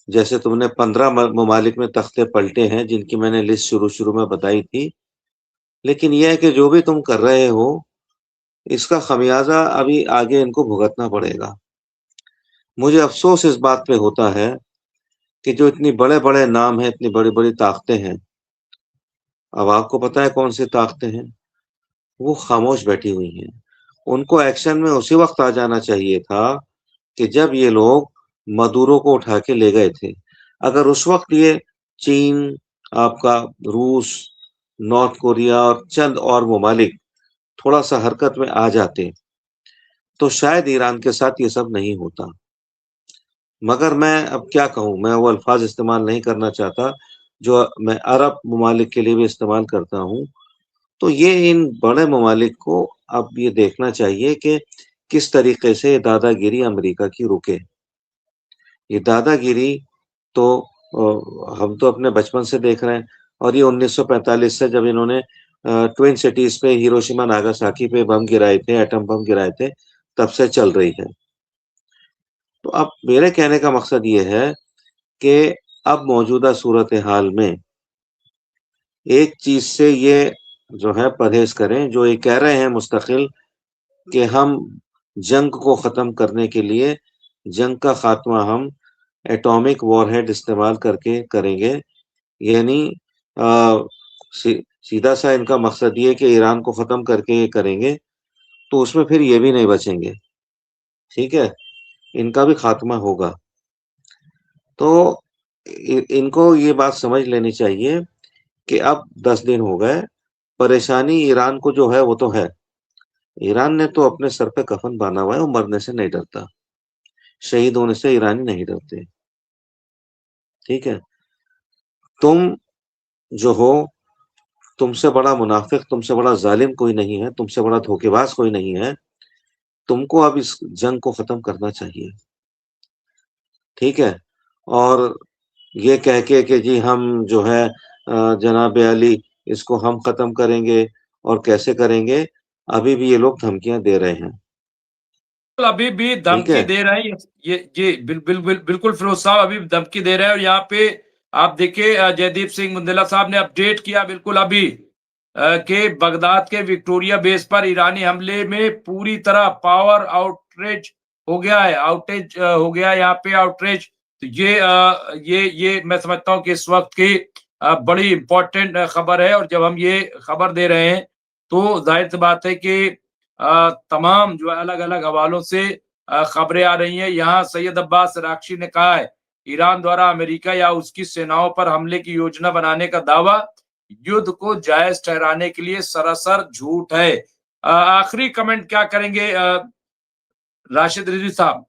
जैसे तुमने 15 ममालिक में तख्ते पलटे हैं, जिनकी मैंने लिस्ट शुरू-शुरू में बताई थी। लेकिन ये है कि जो भी तुम कर रहे हो, इसका ख़मियाज़ा अभी आगे इनको भुगतना पड़ेगा। मुझे अफ़सोस इस बात पे होता है कि जो इतनी बड़े-बड़े नाम हैं, इतनी बड़ी-बड़ी ताकतें हैं, अब आपको पता है कौन-सी ताकतें हैं? वो ख़ामोश बैठी हुई हैं। उनको एक्शन में उसी वक़्त आ जाना चाहिए था कि जब ये लोग मदुरो को उठा के ले गए थे। अगर उस वक़्त ये चीन, आपका रूस, नॉर्थ कोरिया और चंद और ममालिक थोड़ा-सा हरकत में आ जाते, तो शायद ईरान के साथ ये सब नहीं होता। मगर मैं अब क्या कहूँ, मैं वो अल्फ़ाज़ इस्तेमाल नहीं करना चाहता, जो मैं अरब ममालिक के लिए भी इस्तेमाल करता हूँ। तो ये इन बड़े ममालिक को अब ये देखना चाहिए कि किस तरीके से ये दादागिरी अमेरिका की रुके। ये दादागिरी तो हम तो अपने बचपन से देख रहे हैं, और ये 1945 से जब इन्होंने ट्विन सिटीज़ पे हिरोशिमा नागासाकी पे बम गिराए थे, एटम बम गिराए थे, तब से चल रही है। तो अब मेरे कहने का मकसद ये है कि अब मौजूदा सूरत-ए-हाल में एक चीज़ से ये जो है परहेज़ करें, जो ये कह रहे हैं मुस्तक़िल कि हम जंग को ख़त्म करने के लिए जंग का ख़ात्मा हम एटॉमिक वॉरहेड इस्तेमाल करके करेंगे। यानी अ, सी सीधा-सा इनका मकसद ये है कि ईरान को ख़त्म करके ये करेंगे, तो उसमें फिर ये भी नहीं बचेंगे, ठीक है? इनका भी ख़ात्मा होगा। तो इनको ये बात समझ लेनी चाहिए कि अब 10 दिन हो गए, परेशानी ईरान को जो है वो तो है। ईरान ने तो अपने सर पे कफ़न बाँधा हुआ है, वो मरने से नहीं डरता। शहीद होने से ईरानी नहीं डरते, ठीक है? तुम जो हो, तुमसे बड़ा मुनाफ़िक, तुमसे बड़ा ज़ालिम कोई नहीं है, तुमसे बड़ा धोखेबाज़ कोई नहीं है। तुमको अब इस जंग को ख़त्म करना चाहिए, ठीक है? और ये कह के कि जी हम जो है जनाब अली इसको हम ख़त्म करेंगे और कैसे करेंगे, अभी भी ये लोग धमकियाँ दे रहे हैं, अभी भी ठीक धमकी है? दे रहे हैं। ये बिल्कुल फिरोज साहब अभी धमकी दे रहे हैं, और यहाँ पे आप देखिए जयदीप सिंह मुंदेला साहब ने अपडेट किया बिल्कुल अभी कि बगदाद के विक्टोरिया बेस पर ईरानी हमले में पूरी तरह पावर आउटरेज हो गया है, आउटेज हो गया है यहाँ पे आउटरेज। तो ये मैं समझता हूँ कि इस वक्त की बड़ी इंपॉर्टेंट खबर है, और जब हम ये खबर दे रहे हैं तो जाहिर सी बात है कि तमाम जो है अलग-अलग हवालों से खबरें आ रही हैं। यहाँ सैयद अब्बास राक्शी ने कहा है ईरान द्वारा अमेरिका या उसकी सेनाओं पर हमले की योजना बनाने का दावा युद्ध को जायज ठहराने के लिए सरासर झूठ है। आखिरी कमेंट क्या करेंगे राशिद रिजवी साहब?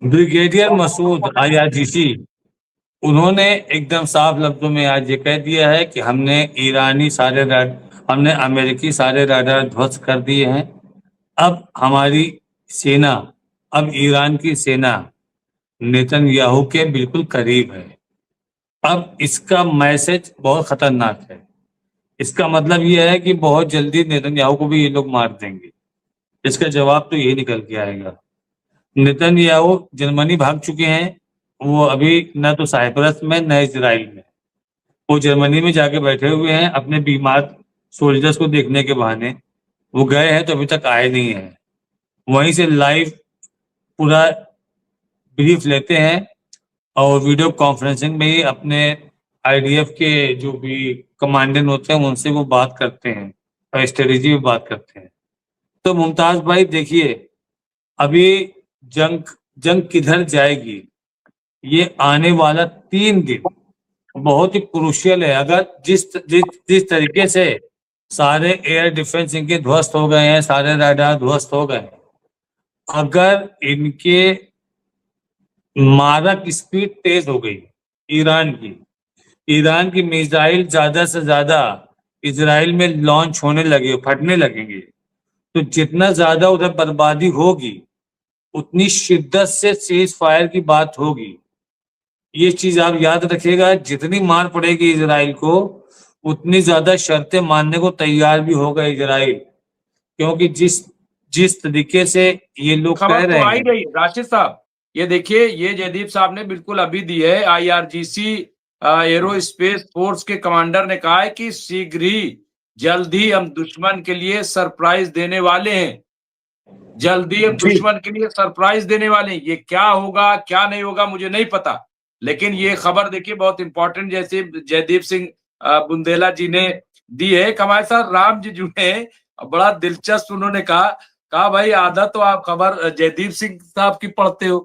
ब्रिगेडियर मसूद IRGC उन्होंने एकदम साफ लफ्जों में आज ये कह दिया है कि हमने हमने अमेरिकी सारे राडार ध्वस्त कर दिए हैं। अब हमारी सेना, अब ईरान की सेना नेतन्याहू के बिल्कुल करीब है। अब इसका मैसेज बहुत खतरनाक है। इसका मतलब यह है कि बहुत जल्दी नेतन्याहू को भी ये लोग मार देंगे। इसका जवाब तो यही निकल के आएगा। नेतन्याहू जर्मनी भाग चुके हैं। वो अभी न तो साइप्रस में न इजराइल में, वो जर्मनी में जाके बैठे हुए हैं अपने बीमार सोल्जर्स को देखने के बहाने। वो गए हैं तो अभी तक आए नहीं हैं। वहीं से लाइव पूरा ब्रीफ लेते हैं और वीडियो कॉन्फ्रेंसिंग में ही अपने IDF के जो भी कमांडेंट होते हैं उनसे वो बात करते हैं और स्ट्रेटेजी में बात करते हैं। तो मुमताज भाई देखिए, अभी जंग किधर जाएगी, ये आने वाला 3 दिन बहुत ही क्रूशियल है। अगर जिस तरीके से सारे एयर डिफेंस इनके ध्वस्त हो गए हैं, सारे रडार ध्वस्त हो गए हैं, अगर इनके मारक स्पीड तेज हो गई ईरान की मिसाइल ज्यादा से ज्यादा इजराइल में लॉन्च होने लगे, फटने लगेंगे, तो जितना ज्यादा उधर बर्बादी होगी उतनी शिद्दत से सीज फायर की बात होगी। ये चीज आप याद रखिएगा। जितनी मार पड़ेगी इजराइल को उतनी ज्यादा शर्तें मानने को तैयार भी होगा इजराइल, क्योंकि जिस तरीके से ये लोग कह खबर रहे तो आई हैं। रही राशिद साहब, ये देखिए, ये जयदीप साहब ने बिल्कुल अभी दी है। IRGC एरोस्पेस फोर्स के कमांडर ने कहा है कि शीघ्र ही जल्द ही हम दुश्मन के लिए सरप्राइज देने वाले हैं। जल्दी हम दुश्मन के लिए सरप्राइज देने वाले हैं। ये क्या होगा क्या नहीं होगा मुझे नहीं पता, लेकिन ये खबर देखिए बहुत इंपॉर्टेंट, जैसे जयदीप सिंह बुंदेला जी ने दी है। हमारे साथ राम जी जुड़े, बड़ा दिलचस्प उन्होंने कहा भाई आधा तो आप खबर जयदीप सिंह साहब की पढ़ते हो।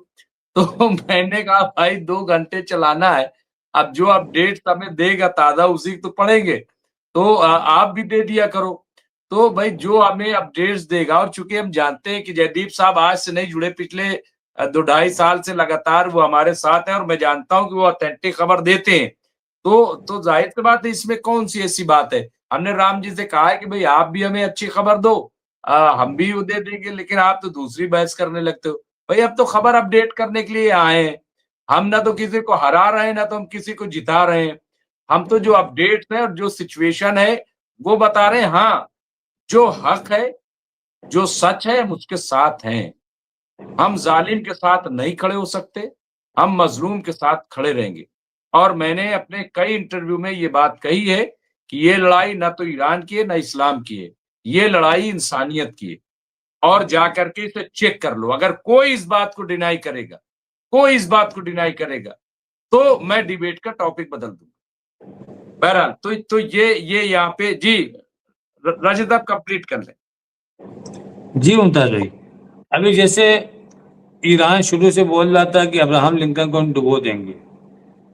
तो मैंने कहा भाई 2 घंटे चलाना है, अब जो अपडेट हमें देगा ताजा उसी तो पढ़ेंगे, तो आप भी दे दिया करो। तो भाई जो हमें अपडेट्स देगा, और चूंकि हम जानते हैं कि जयदीप साहब आज से नहीं जुड़े, पिछले 2-2.5 साल से लगातार वो हमारे साथ हैं और मैं जानता हूं कि वो ऑथेंटिक खबर देते हैं, तो जाहिर सी बात है इसमें कौन सी ऐसी बात है। हमने राम जी से कहा है कि भाई आप भी हमें अच्छी खबर दो, हम भी वो दे देंगे, लेकिन आप तो दूसरी बहस करने लगते हो। भाई अब तो खबर अपडेट करने के लिए आए हैं, हम ना तो किसी को हरा रहे हैं ना तो हम किसी को जिता रहे हैं। हम तो जो अपडेट्स है और जो सिचुएशन है वो बता रहे हैं। हाँ, जो हक है, जो सच है, हम उसके साथ हैं। हम जालिम के साथ नहीं खड़े हो सकते, हम मजलूम के साथ खड़े रहेंगे। और मैंने अपने कई इंटरव्यू में ये बात कही है कि ये लड़ाई ना तो ईरान की है ना इस्लाम की है, ये लड़ाई इंसानियत की है। और जाकर के इसे चेक कर लो, अगर कोई इस बात को डिनाई करेगा, कोई इस बात को डिनाई करेगा, तो मैं डिबेट का टॉपिक बदल दूंगा। बहरहाल तो ये यहाँ पे जी रजत आप कंप्लीट कर लें। जी मुमताज भाई, अभी जैसे ईरान शुरू से बोल रहा था कि अब्राहम लिंकन को हम डुबो देंगे,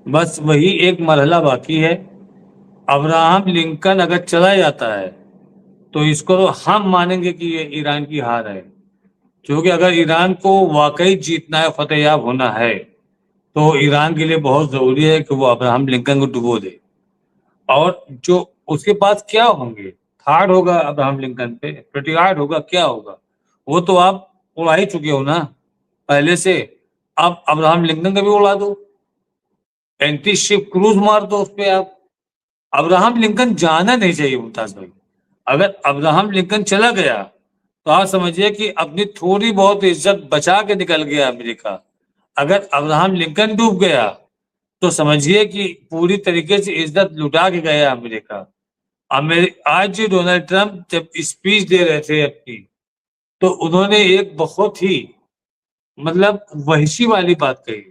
बस वही एक मरहला बाकी है। अब्राहम लिंकन अगर चला जाता है तो इसको तो हम मानेंगे कि ये ईरान की हार है, क्योंकि अगर ईरान को वाकई जीतना है, फतेहयाब होना है, तो ईरान के लिए बहुत जरूरी है कि वो अब्राहम लिंकन को डुबो दे। और जो उसके पास क्या होंगे, थार्ड होगा अब्राहम लिंकन पे, प्रटिगार्ड होगा, क्या होगा, वो तो आप उड़ा ही चुके हो ना पहले से। अब अब्राहम लिंकन का भी उड़ा दो, एंटी शिप क्रूज मार दो उस पे आप। अब्राहम लिंकन जाना नहीं चाहिए मुमताज भाई। अगर अब्राहम लिंकन चला गया तो आप समझिए कि अपनी थोड़ी बहुत इज्जत बचा के निकल गया अमेरिका। अगर अब्राहम लिंकन डूब गया तो समझिए कि पूरी तरीके से इज्जत लुटा के गया अमेरिका। आज डोनाल्ड ट्रंप जब स्पीच दे रहे थे अपनी, तो उन्होंने एक बहुत ही मतलब वहशी वाली बात कही।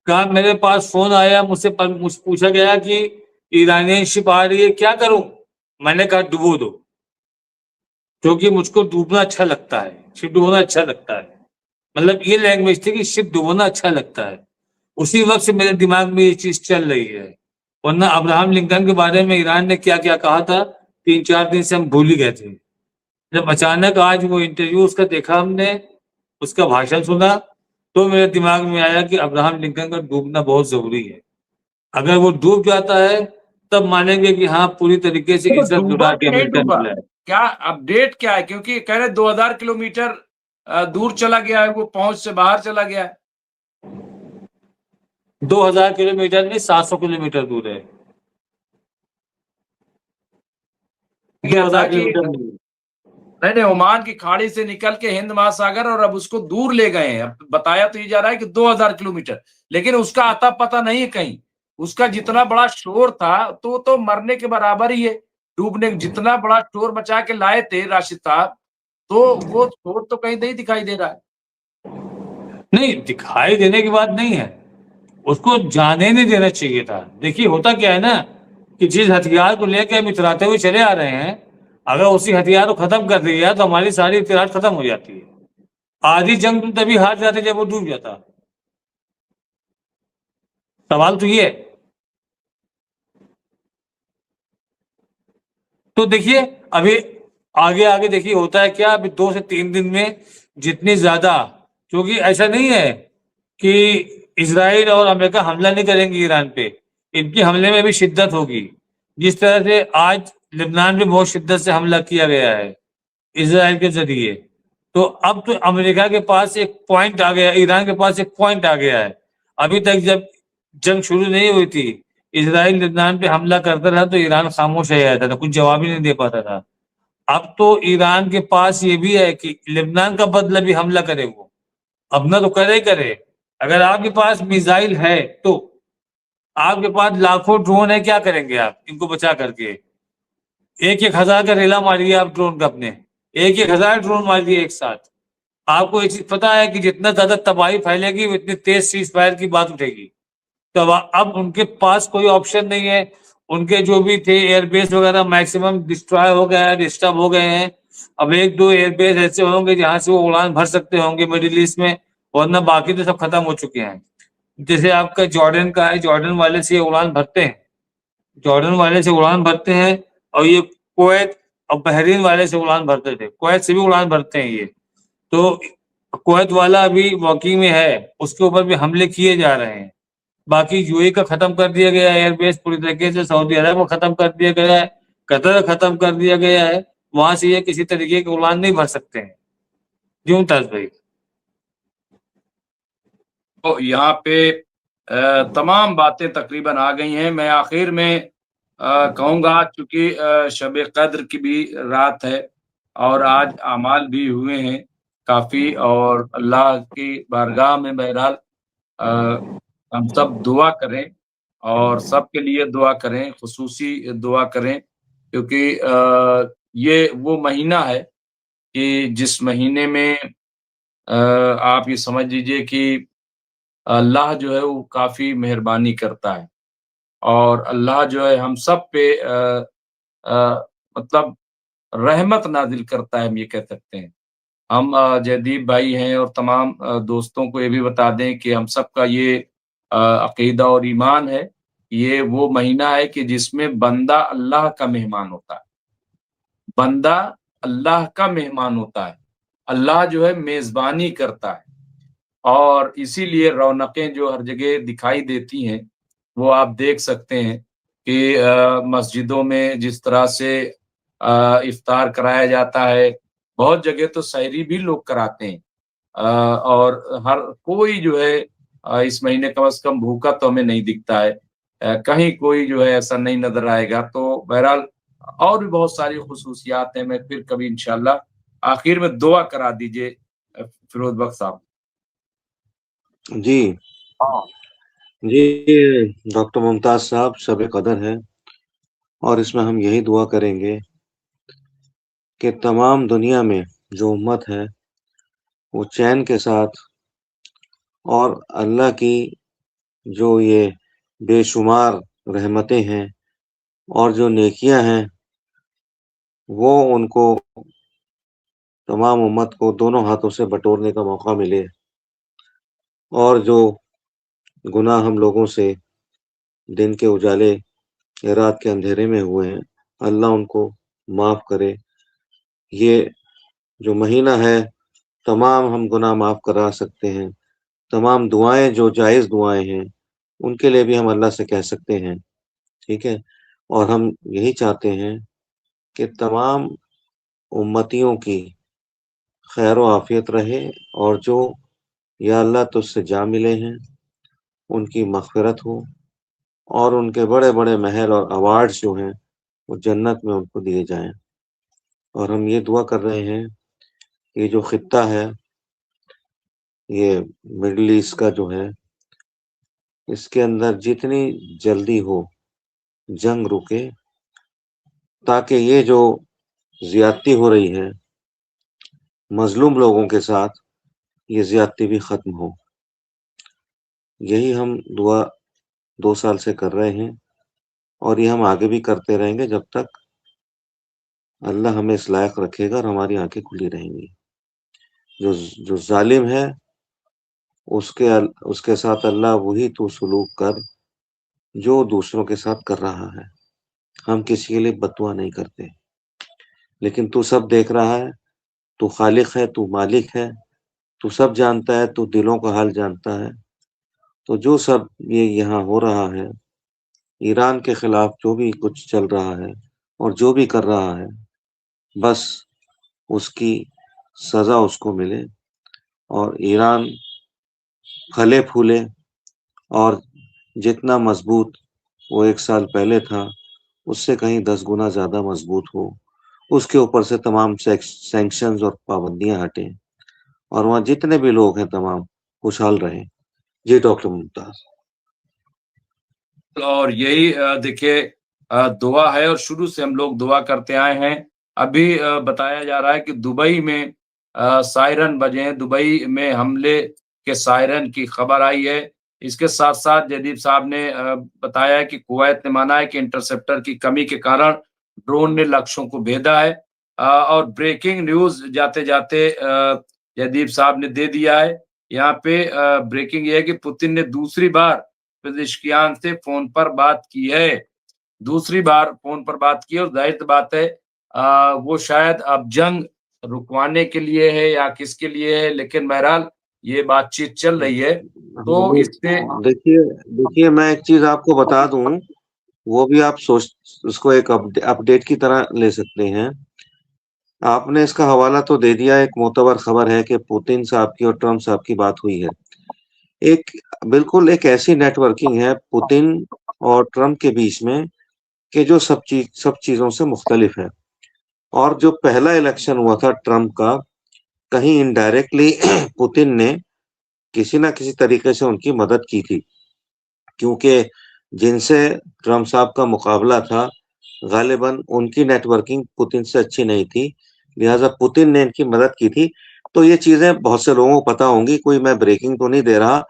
कहा मेरे पास फोन आया, मुझसे पूछा गया कि ईरानियन शिप आ रही है, क्या करूं? मैंने कहा डुबो दो। क्योंकि मुझको डूबना अच्छा लगता है, शिप डुबोना अच्छा लगता है। मतलब ये लैंग्वेज थी कि शिप डुबोना अच्छा लगता है। उसी वक्त से मेरे दिमाग में ये चीज चल रही है। वरना अब्राहम लिंकन के बारे में ईरान ने क्या क्या कहा था, 3-4 दिन से हम भूल ही गए थे। जब अचानक आज वो इंटरव्यू उसका देखा हमने, उसका भाषण सुना, तो मेरे दिमाग में आया कि अब्राहम लिंकन का डूबना बहुत जरूरी है। अगर वो डूब जाता है तब मानेंगे कि हाँ पूरी तरीके से तो इज्जत डूबा लुटा कि के नहीं अमेरिका डूबा? निकला है। क्या अपडेट क्या है? क्योंकि कह रहे 2000 किलोमीटर दूर चला गया है, वो पहुंच से बाहर चला गया है। 2000 किलोमीटर नहीं, 700 किलोमीटर दूर है। गया था 2000 कि किलोमीटर नहीं। नहीं नहीं, ओमान की खाड़ी से निकल के हिंद महासागर और अब उसको दूर ले गए हैं। अब बताया तो ये जा रहा है कि 2000 किलोमीटर, लेकिन उसका आता पता नहीं है कहीं। उसका जितना बड़ा शोर था तो मरने के बराबर ही है। डूबने जितना बड़ा शोर मचा के लाए थे राशिद साहब, तो वो शोर तो कहीं नहीं दिखाई दे रहा है। नहीं, दिखाई देने की बात नहीं है, उसको जाने नहीं देना चाहिए था। देखिए होता क्या है ना कि जिस हथियार को लेकर हम इतराते हुए चले आ रहे हैं, अगर उसी हथियार को खत्म कर दिया तो हमारी सारी इतरात खत्म हो जाती है। आधी जंग तुम तभी हार जाते जब वो डूब जाता। सवाल तो ये है। तो देखिए अभी आगे आगे देखिए होता है क्या, अभी 2 से 3 दिन में जितनी ज्यादा, क्योंकि ऐसा नहीं है कि इसराइल और अमेरिका हमला नहीं करेंगे ईरान पे, इनकी हमले में भी शिद्दत होगी। जिस तरह से आज लेबनान में बहुत शिद्दत से हमला किया गया है इसराइल के जरिए, तो अब तो अमेरिका के पास एक पॉइंट आ गया, ईरान के पास एक पॉइंट आ गया है। अभी तक जब जंग शुरू नहीं हुई थी, इसराइल लेबनान पे हमला करता रहा तो ईरान खामोश रह जाता था, कुछ जवाब ही नहीं दे पाता था। अब तो ईरान के पास ये भी है कि लेबनान का बदला भी हमला करे वो, अब ना तो करे ही करे। अगर आपके पास मिसाइल है तो, आपके पास लाखों ड्रोन है, क्या करेंगे आप इनको बचा करके? एक एक हजार का रेला मारिए आप ड्रोन का अपने, एक एक हजार ड्रोन मारिए एक साथ। आपको एक चीज पता है कि जितना ज्यादा तबाही फैलेगी उतनी तेज सीज फायर की बात उठेगी। तो अब उनके पास कोई ऑप्शन नहीं है। उनके जो भी थे एयरबेस वगैरह मैक्सिमम डिस्ट्रॉय हो गया है, डिस्टर्ब हो गए हैं। अब एक दो एयरबेस ऐसे होंगे जहां से वो उड़ान भर सकते होंगे मिडिल ईस्ट में, वरना बाकी तो सब खत्म हो चुके हैं। जैसे आपका जॉर्डन का है, जॉर्डन वाले से ये उड़ान भरते हैं, जॉर्डन वाले से उड़ान भरते हैं। और ये कुवैत और बहरीन वाले से उड़ान भरते थे, कुवैत से भी उड़ान भरते हैं ये। तो कुवैत वाला अभी वॉकिंग में है, उसके ऊपर भी हमले किए जा रहे हैं। बाकी यूएई का खत्म कर दिया गया है एयरबेस पूरी तरीके से, सऊदी अरब को खत्म कर दिया गया है, कतर खत्म कर दिया गया है। वहां से ये किसी तरीके की उड़ान नहीं भर सकते हैं। क्यों ताज भाई? तो यहाँ पे तमाम बातें तकरीबन आ गई हैं। मैं आखिर में कहूँगा, चूंकि शब कद्र की भी रात है और आज अमाल भी हुए हैं काफी, और अल्लाह की बारगाह में बहरहाल हम सब दुआ करें और सबके लिए दुआ करें, खुसूसी दुआ करें, क्योंकि ये वो महीना है कि जिस महीने में आप ये समझ लीजिए कि अल्लाह जो है वो काफ़ी मेहरबानी करता है और अल्लाह जो है हम सब पे मतलब रहमत नाज़िल करता है, हम ये कह सकते हैं। हम जयदीप भाई हैं और तमाम दोस्तों को ये भी बता दें कि हम सबका ये अक़ीदा और ईमान है, ये वो महीना है कि जिसमें बंदा अल्लाह का मेहमान होता है। बंदा अल्लाह का मेहमान होता है। अल्लाह जो है मेज़बानी करता है और इसीलिए रौनकें जो हर जगह दिखाई देती हैं, वो आप देख सकते हैं कि मस्जिदों में जिस तरह से इफ्तार कराया जाता है, बहुत जगह तो सहरी भी लोग कराते हैं। और हर कोई जो है इस महीने कम से कम भूखा तो हमें नहीं दिखता है। कहीं कोई जो है ऐसा नहीं नज़र आएगा। तो बहरहाल और भी बहुत सारी खुसूसियात हैं, मैं फिर कभी इंशाअल्लाह आखिर में दुआ करा दीजिए फिरोज़ बख्श साहब। जी, हाँ। जी, डॉक्टर मुमताज़ साहब, शब कदर है और इसमें हम यही दुआ करेंगे कि तमाम दुनिया में जो उम्मत है, वो चैन के साथ और अल्लाह की जो ये बेशुमार रहमतें हैं और जो नेकियां हैं, वो उनको तमाम उम्मत को दोनों हाथों से बटोरने का मौका मिले और जो गुनाह हम लोगों से दिन के उजाले या रात के अंधेरे में हुए हैं, अल्लाह उनको माफ़ करे। ये जो महीना है, तमाम हम गुनाह माफ़ करा सकते हैं। तमाम दुआएँ जो जायज़ दुआएँ हैं, उनके लिए भी हम अल्लाह से कह सकते हैं, ठीक है? और हम यही चाहते हैं कि तमाम उम्मतियों की खैर व आफ़ियत रहे और जो या अल्लाह तुझसे जा मिले हैं, उनकी मग़फ़िरत हो और उनके बड़े-बड़े महल और अवार्ड्स जो हैं, वो जन्नत में उनको दिए जाएँ। और हम ये दुआ कर रहे हैं, ये जो ख़ित्ता है, ये मिडल ईस्ट का जो है, इसके अंदर जितनी जल्दी हो जंग रुके, ताकि ये जो ज़्यादती हो रही है, मज़लूम लोगों के साथ, ये ज़्यादती भी ख़त्म हो। यही हम दुआ 2 साल से कर रहे हैं और ये हम आगे भी करते रहेंगे जब तक अल्लाह हमें इस लायक रखेगा और हमारी आँखें खुली रहेंगी। जो जो ज़ालिम है, उसके साथ अल्लाह वही तू सलूक कर, जो दूसरों के साथ कर रहा है। हम किसी के लिए बददुआ नहीं करते, लेकिन तू सब देख रहा है, तू खालिक है, तू मालिक है, तू सब जानता है, तू दिलों का हाल जानता है। तो जो सब ये यहाँ हो रहा है, ईरान के खिलाफ जो भी कुछ चल रहा है और जो भी कर रहा है, बस उसकी सज़ा उसको मिले और ईरान फले-फूले और जितना मज़बूत वो 1 साल पहले था, उससे कहीं 10 गुना ज़्यादा मज़बूत हो। उसके ऊपर से तमाम सैंक्शंस और पाबंदियाँ हटें और वहाँ जितने भी लोग हैं तमाम खुशहाल रहें। जी, डॉक्टर मुमताज़। और यही देखिए दुआ है और शुरू से हम लोग दुआ करते आए हैं। अभी बताया जा रहा है कि दुबई में सायरन बजे हैं, दुबई में हमले के सायरन की खबर आई है। इसके साथ-साथ जयदीप साहब ने बताया है कि कुवैत ने माना है कि इंटरसेप्टर की कमी के कारण ड्रोन ने लक्ष्यों को भेदा है। और ब्रेकिंग न्यूज़ जाते-जाते जयदीप साहब ने दे दिया है। यहाँ पे ब्रेकिंग ये है कि पुतिन ने दूसरी बार पेज़ेश्कियान से फ़ोन पर बात की है। दूसरी बार फ़ोन पर बात की है और ज़ाहिर-सी बात है वो शायद अब जंग रुकवाने के लिए है या किसके लिए है, लेकिन बहरहाल ये बातचीत चल रही है। तो दे इससे देखिए देखिए मैं एक चीज़ आपको बता दूँ, वो भी आप सोच उसको एक अपडेट की तरह ले सकते हैं। आपने इसका हवाला तो दे दिया, एक मोतबर खबर है कि पुतिन साहब की और ट्रम्प साहब की बात हुई है। एक बिल्कुल एक ऐसी नेटवर्किंग है पुतिन और ट्रम्प के बीच में कि जो सब चीज़ों से मुख्तलिफ है। और जो पहला इलेक्शन हुआ था ट्रम्प का, कहीं इनडायरेक्टली पुतिन ने किसी न किसी तरीके से उनकी मदद की थी। क्योंकि जिनसे ट्रम्प साहब का मुकाबला था, गालिबन उनकी नेटवर्किंग पुतिन से अच्छी नहीं थी, लिहाज़ा पुतिन ने इनकी मदद की थी। तो ये चीज़ें बहुत से लोगों को पता होंगी, कोई मैं ब्रेकिंग तो नहीं दे रहा,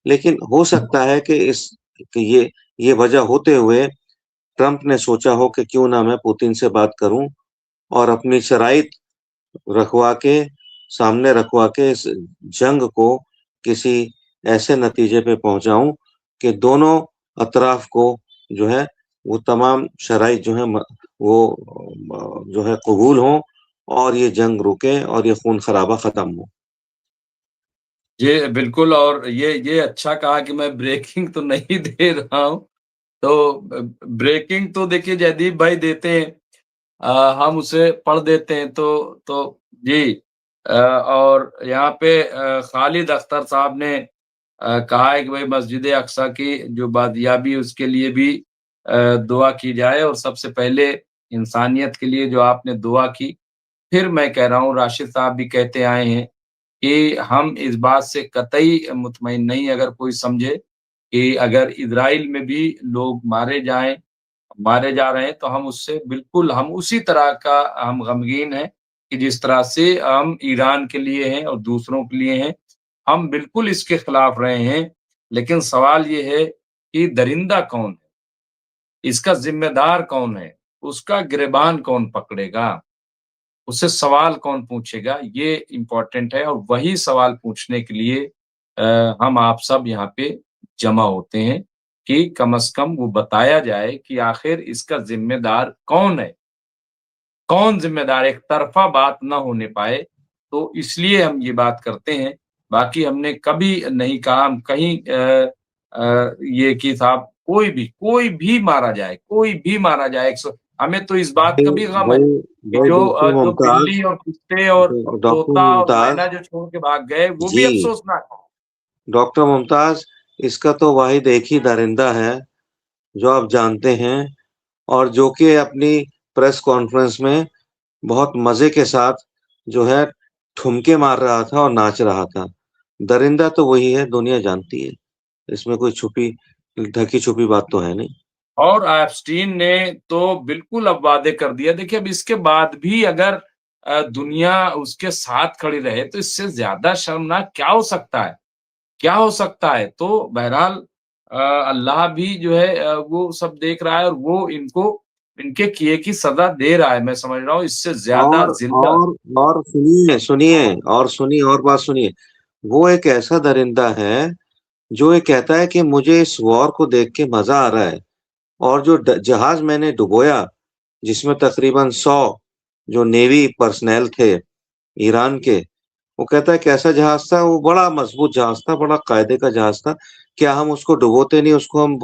लेकिन हो सकता है कि ये वजह होते हुए ट्रम्प ने सोचा हो कि क्यों ना मैं पुतिन से बात करूँ और अपनी शराइत रखवा के सामने रखवा के इस जंग को किसी ऐसे नतीजे पे पहुँचाऊँ कि दोनों अतराफ को जो है वो तमाम शराइत जो है जो है कबूल हों और ये जंग रुके और ये खून-खराबा ख़त्म हो। जी, बिल्कुल और ये अच्छा कहा कि मैं ब्रेकिंग तो नहीं दे रहा हूँ। तो ब्रेकिंग तो देखिए जयदीप भाई देते हैं। हम उसे पढ़ देते हैं तो जी और यहाँ पे खालिद अख्तर साहब ने कहा है कि भाई मस्जिद अक्सा की जो बादियाबी उसके लिए भी दुआ की जाए और सबसे पहले इंसानियत के लिए जो आपने दुआ की। फिर मैं कह रहा हूँ राशिद साहब भी कहते आए हैं कि हम इस बात से कतई मुतमईन नहीं अगर कोई समझे कि अगर इज़राइल में भी लोग मारे जा रहे हैं तो हम उससे बिल्कुल हम उसी तरह का हम गमगीन हैं कि जिस तरह से हम ईरान के लिए हैं और दूसरों के लिए हैं। हम बिल्कुल इसके खिलाफ रहे हैं, लेकिन सवाल ये है कि दरिंदा कौन है? इसका ज़िम्मेदार कौन है? उसका गिरबान कौन पकड़ेगा? उससे सवाल कौन पूछेगा, ये इम्पोर्टेंट है। और वही सवाल पूछने के लिए हम आप सब यहाँ पे जमा होते हैं कि कम से कम वो बताया जाए कि आखिर इसका ज़िम्मेदार कौन है? कौन ज़िम्मेदार है? एक तरफ़ा बात ना होने पाए, तो इसलिए हम ये बात करते हैं। बाकी हमने कभी नहीं कहा हम कहीं ये कि साहब कोई भी मारा जाए, कोई भी मारा जाए। एक सौ हमें तो इस बात भाई का भी गम है भाई कि भाई जो डॉक्टर जो मुमताज बिल्ली और कुत्ते और डॉक्टर तोता और मुमताज मैना जो छोड़ के भाग गए, वो भी जी अफ़सोसनाक है। डॉक्टर मुमताज, इसका तो वाहिद एक ही दरिंदा है जो आप जानते हैं और जो कि अपनी प्रेस कॉन्फ्रेंस में बहुत मजे के साथ जो है ठुमके मार रहा था और नाच रहा था। दरिंदा तो वही है, दुनिया जानती है। इसमें कोई छुपी ढकी छुपी बात तो है नहीं। और एप्स्टीन ने तो बिल्कुल अब वादे कर दिया। देखिए, अब इसके बाद भी अगर दुनिया उसके साथ खड़ी रहे, तो इससे ज़्यादा शर्मनाक क्या हो सकता है? क्या हो सकता है? तो बहरहाल अल्लाह भी जो है वो सब देख रहा है और वो इनको इनके किए की सज़ा दे रहा है, मैं समझ रहा हूँ। इससे ज़्यादा और ज़िल्लत और और सुनिए और बात सुनिए। वो एक ऐसा दरिंदा है जो ये कहता है कि मुझे इस वॉर को देख के मजा आ रहा है और जो जहाज मैंने डुबोया जिसमें तकरीबन 100 जो नेवी पर्सनल थे ईरान के, वो कहता है कैसा जहाज था, वो बड़ा मजबूत जहाज था, बड़ा कायदे का जहाज था। क्या हम उसको डुबोते नहीं, उसको हम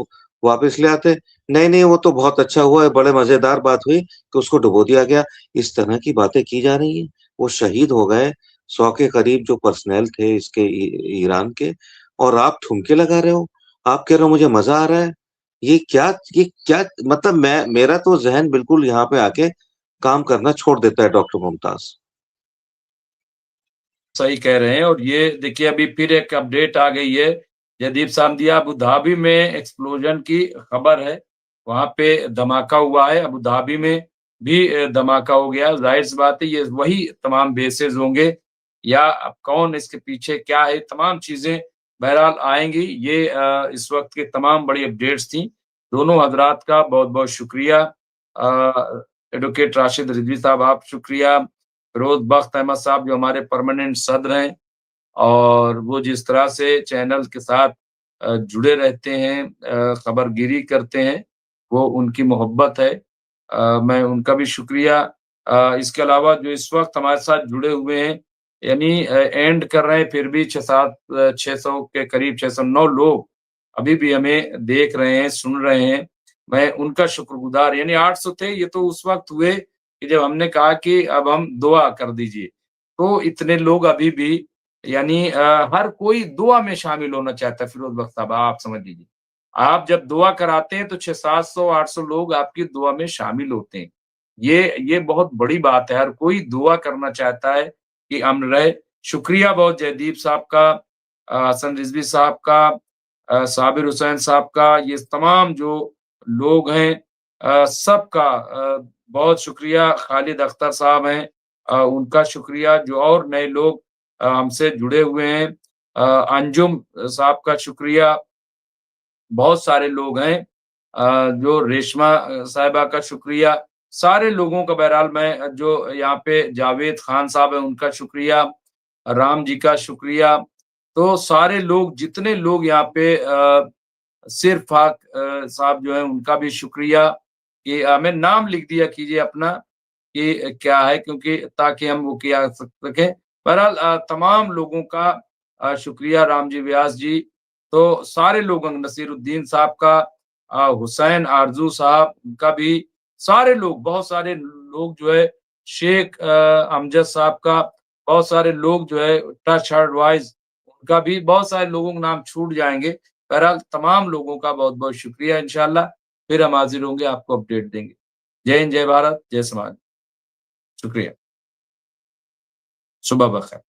वापस ले आते? नहीं नहीं, वो तो बहुत अच्छा हुआ है, बड़े मजेदार बात हुई कि उसको डुबो दिया गया। इस तरह की बातें की जा रही हैं। वो शहीद हो गए 100 के करीब जो पर्सनल थे इसके ईरान के, और आप ठुमके लगा रहे हो। आप कह रहे हो मुझे मजा आ रहा है। ये क्या मतलब, मैं मेरा तो जहन बिल्कुल यहाँ पे आके काम करना छोड़ देता है डॉक्टर मुमताज। सही कह रहे हैं। और ये देखिए, अभी फिर एक अपडेट आ गई है। जयदीप सामदिया, अबू धाबी में एक्सप्लोजन की खबर है। वहाँ पे धमाका हुआ है। अबू धाबी में भी धमाका हो गया। ज़ाहिर-सी बात है, ये वही तमाम बेसेस होंगे या अब कौन इसके पीछे क्या है, तमाम चीज़ें बहरहाल आएँगी। ये इस वक़्त की तमाम बड़ी अपडेट्स थी। दोनों हज़रात का बहुत-बहुत शुक्रिया। एडवोकेट राशिद रिज़वी साहब, आप शुक्रिया। फिरोज़ बख़्त अहमद साहब जो हमारे परमानेंट सद्र हैं और वो जिस तरह से चैनल के साथ जुड़े रहते हैं, खबरगिरी करते हैं, वो उनकी मोहब्बत है। मैं उनका भी शुक्रिया। इसके अलावा जो इस वक़्त हमारे साथ जुड़े हुए हैं, यानी एंड कर रहे हैं, फिर भी 600 के करीब 609 लोग अभी भी हमें देख रहे हैं, सुन रहे हैं। मैं उनका शुक्रगुज़ार, यानी 800 थे, ये तो उस वक़्त हुए कि जब हमने कहा कि अब हम दुआ कर दीजिए। तो इतने लोग अभी भी, यानी हर कोई दुआ में शामिल होना चाहता है। फिरोज़ बख़्त साहब, आप समझ लीजिए। आप जब दुआ कराते हैं तो 600, 700, 800 लोग आपकी दुआ में शामिल होते हैं। ये बहुत बड़ी बात है। हर कोई दुआ करना चाहता है कि अमन रहे। शुक्रिया बहुत जयदीप साहब का, हसन रिज़वी साहब का, साबिर हुसैन साहब का, ये तमाम जो लोग हैं सबका बहुत शुक्रिया। खालिद अख्तर साहब हैं, उनका शुक्रिया। जो और नए लोग हमसे जुड़े हुए हैं, अंजुम साहब का शुक्रिया। बहुत सारे लोग हैं, जो रेशमा साहिबा का शुक्रिया। सारे लोगों का बहरहाल मैं जो यहाँ पे जावेद खान साहब हैं उनका शुक्रिया, राम जी का शुक्रिया। तो सारे लोग, जितने लोग यहाँ पे सिर्फ साहब जो हैं उनका भी शुक्रिया कि हमें नाम लिख दिया कीजिए अपना कि क्या है, क्योंकि ताकि हम वो किया सकें। बहरहाल तमाम लोगों का शुक्रिया, राम जी व्यास जी। तो सारे लोगों, नसीरुद्दीन साहब का, हुसैन आरज़ू साहब का भी, सारे लोग, बहुत सारे लोग जो है, शेख अमजद साहब का, बहुत सारे लोग जो है, टच हर्ट वाइज़ उनका भी, बहुत सारे लोगों के नाम छूट जाएँगे। बहरहाल तमाम लोगों का बहुत-बहुत शुक्रिया। इंशाअल्लाह फिर हम हाज़िर होंगे, आपको अपडेट देंगे। जय हिंद, जय भारत, जय समाज। शुक्रिया। सुबह बख़ैर।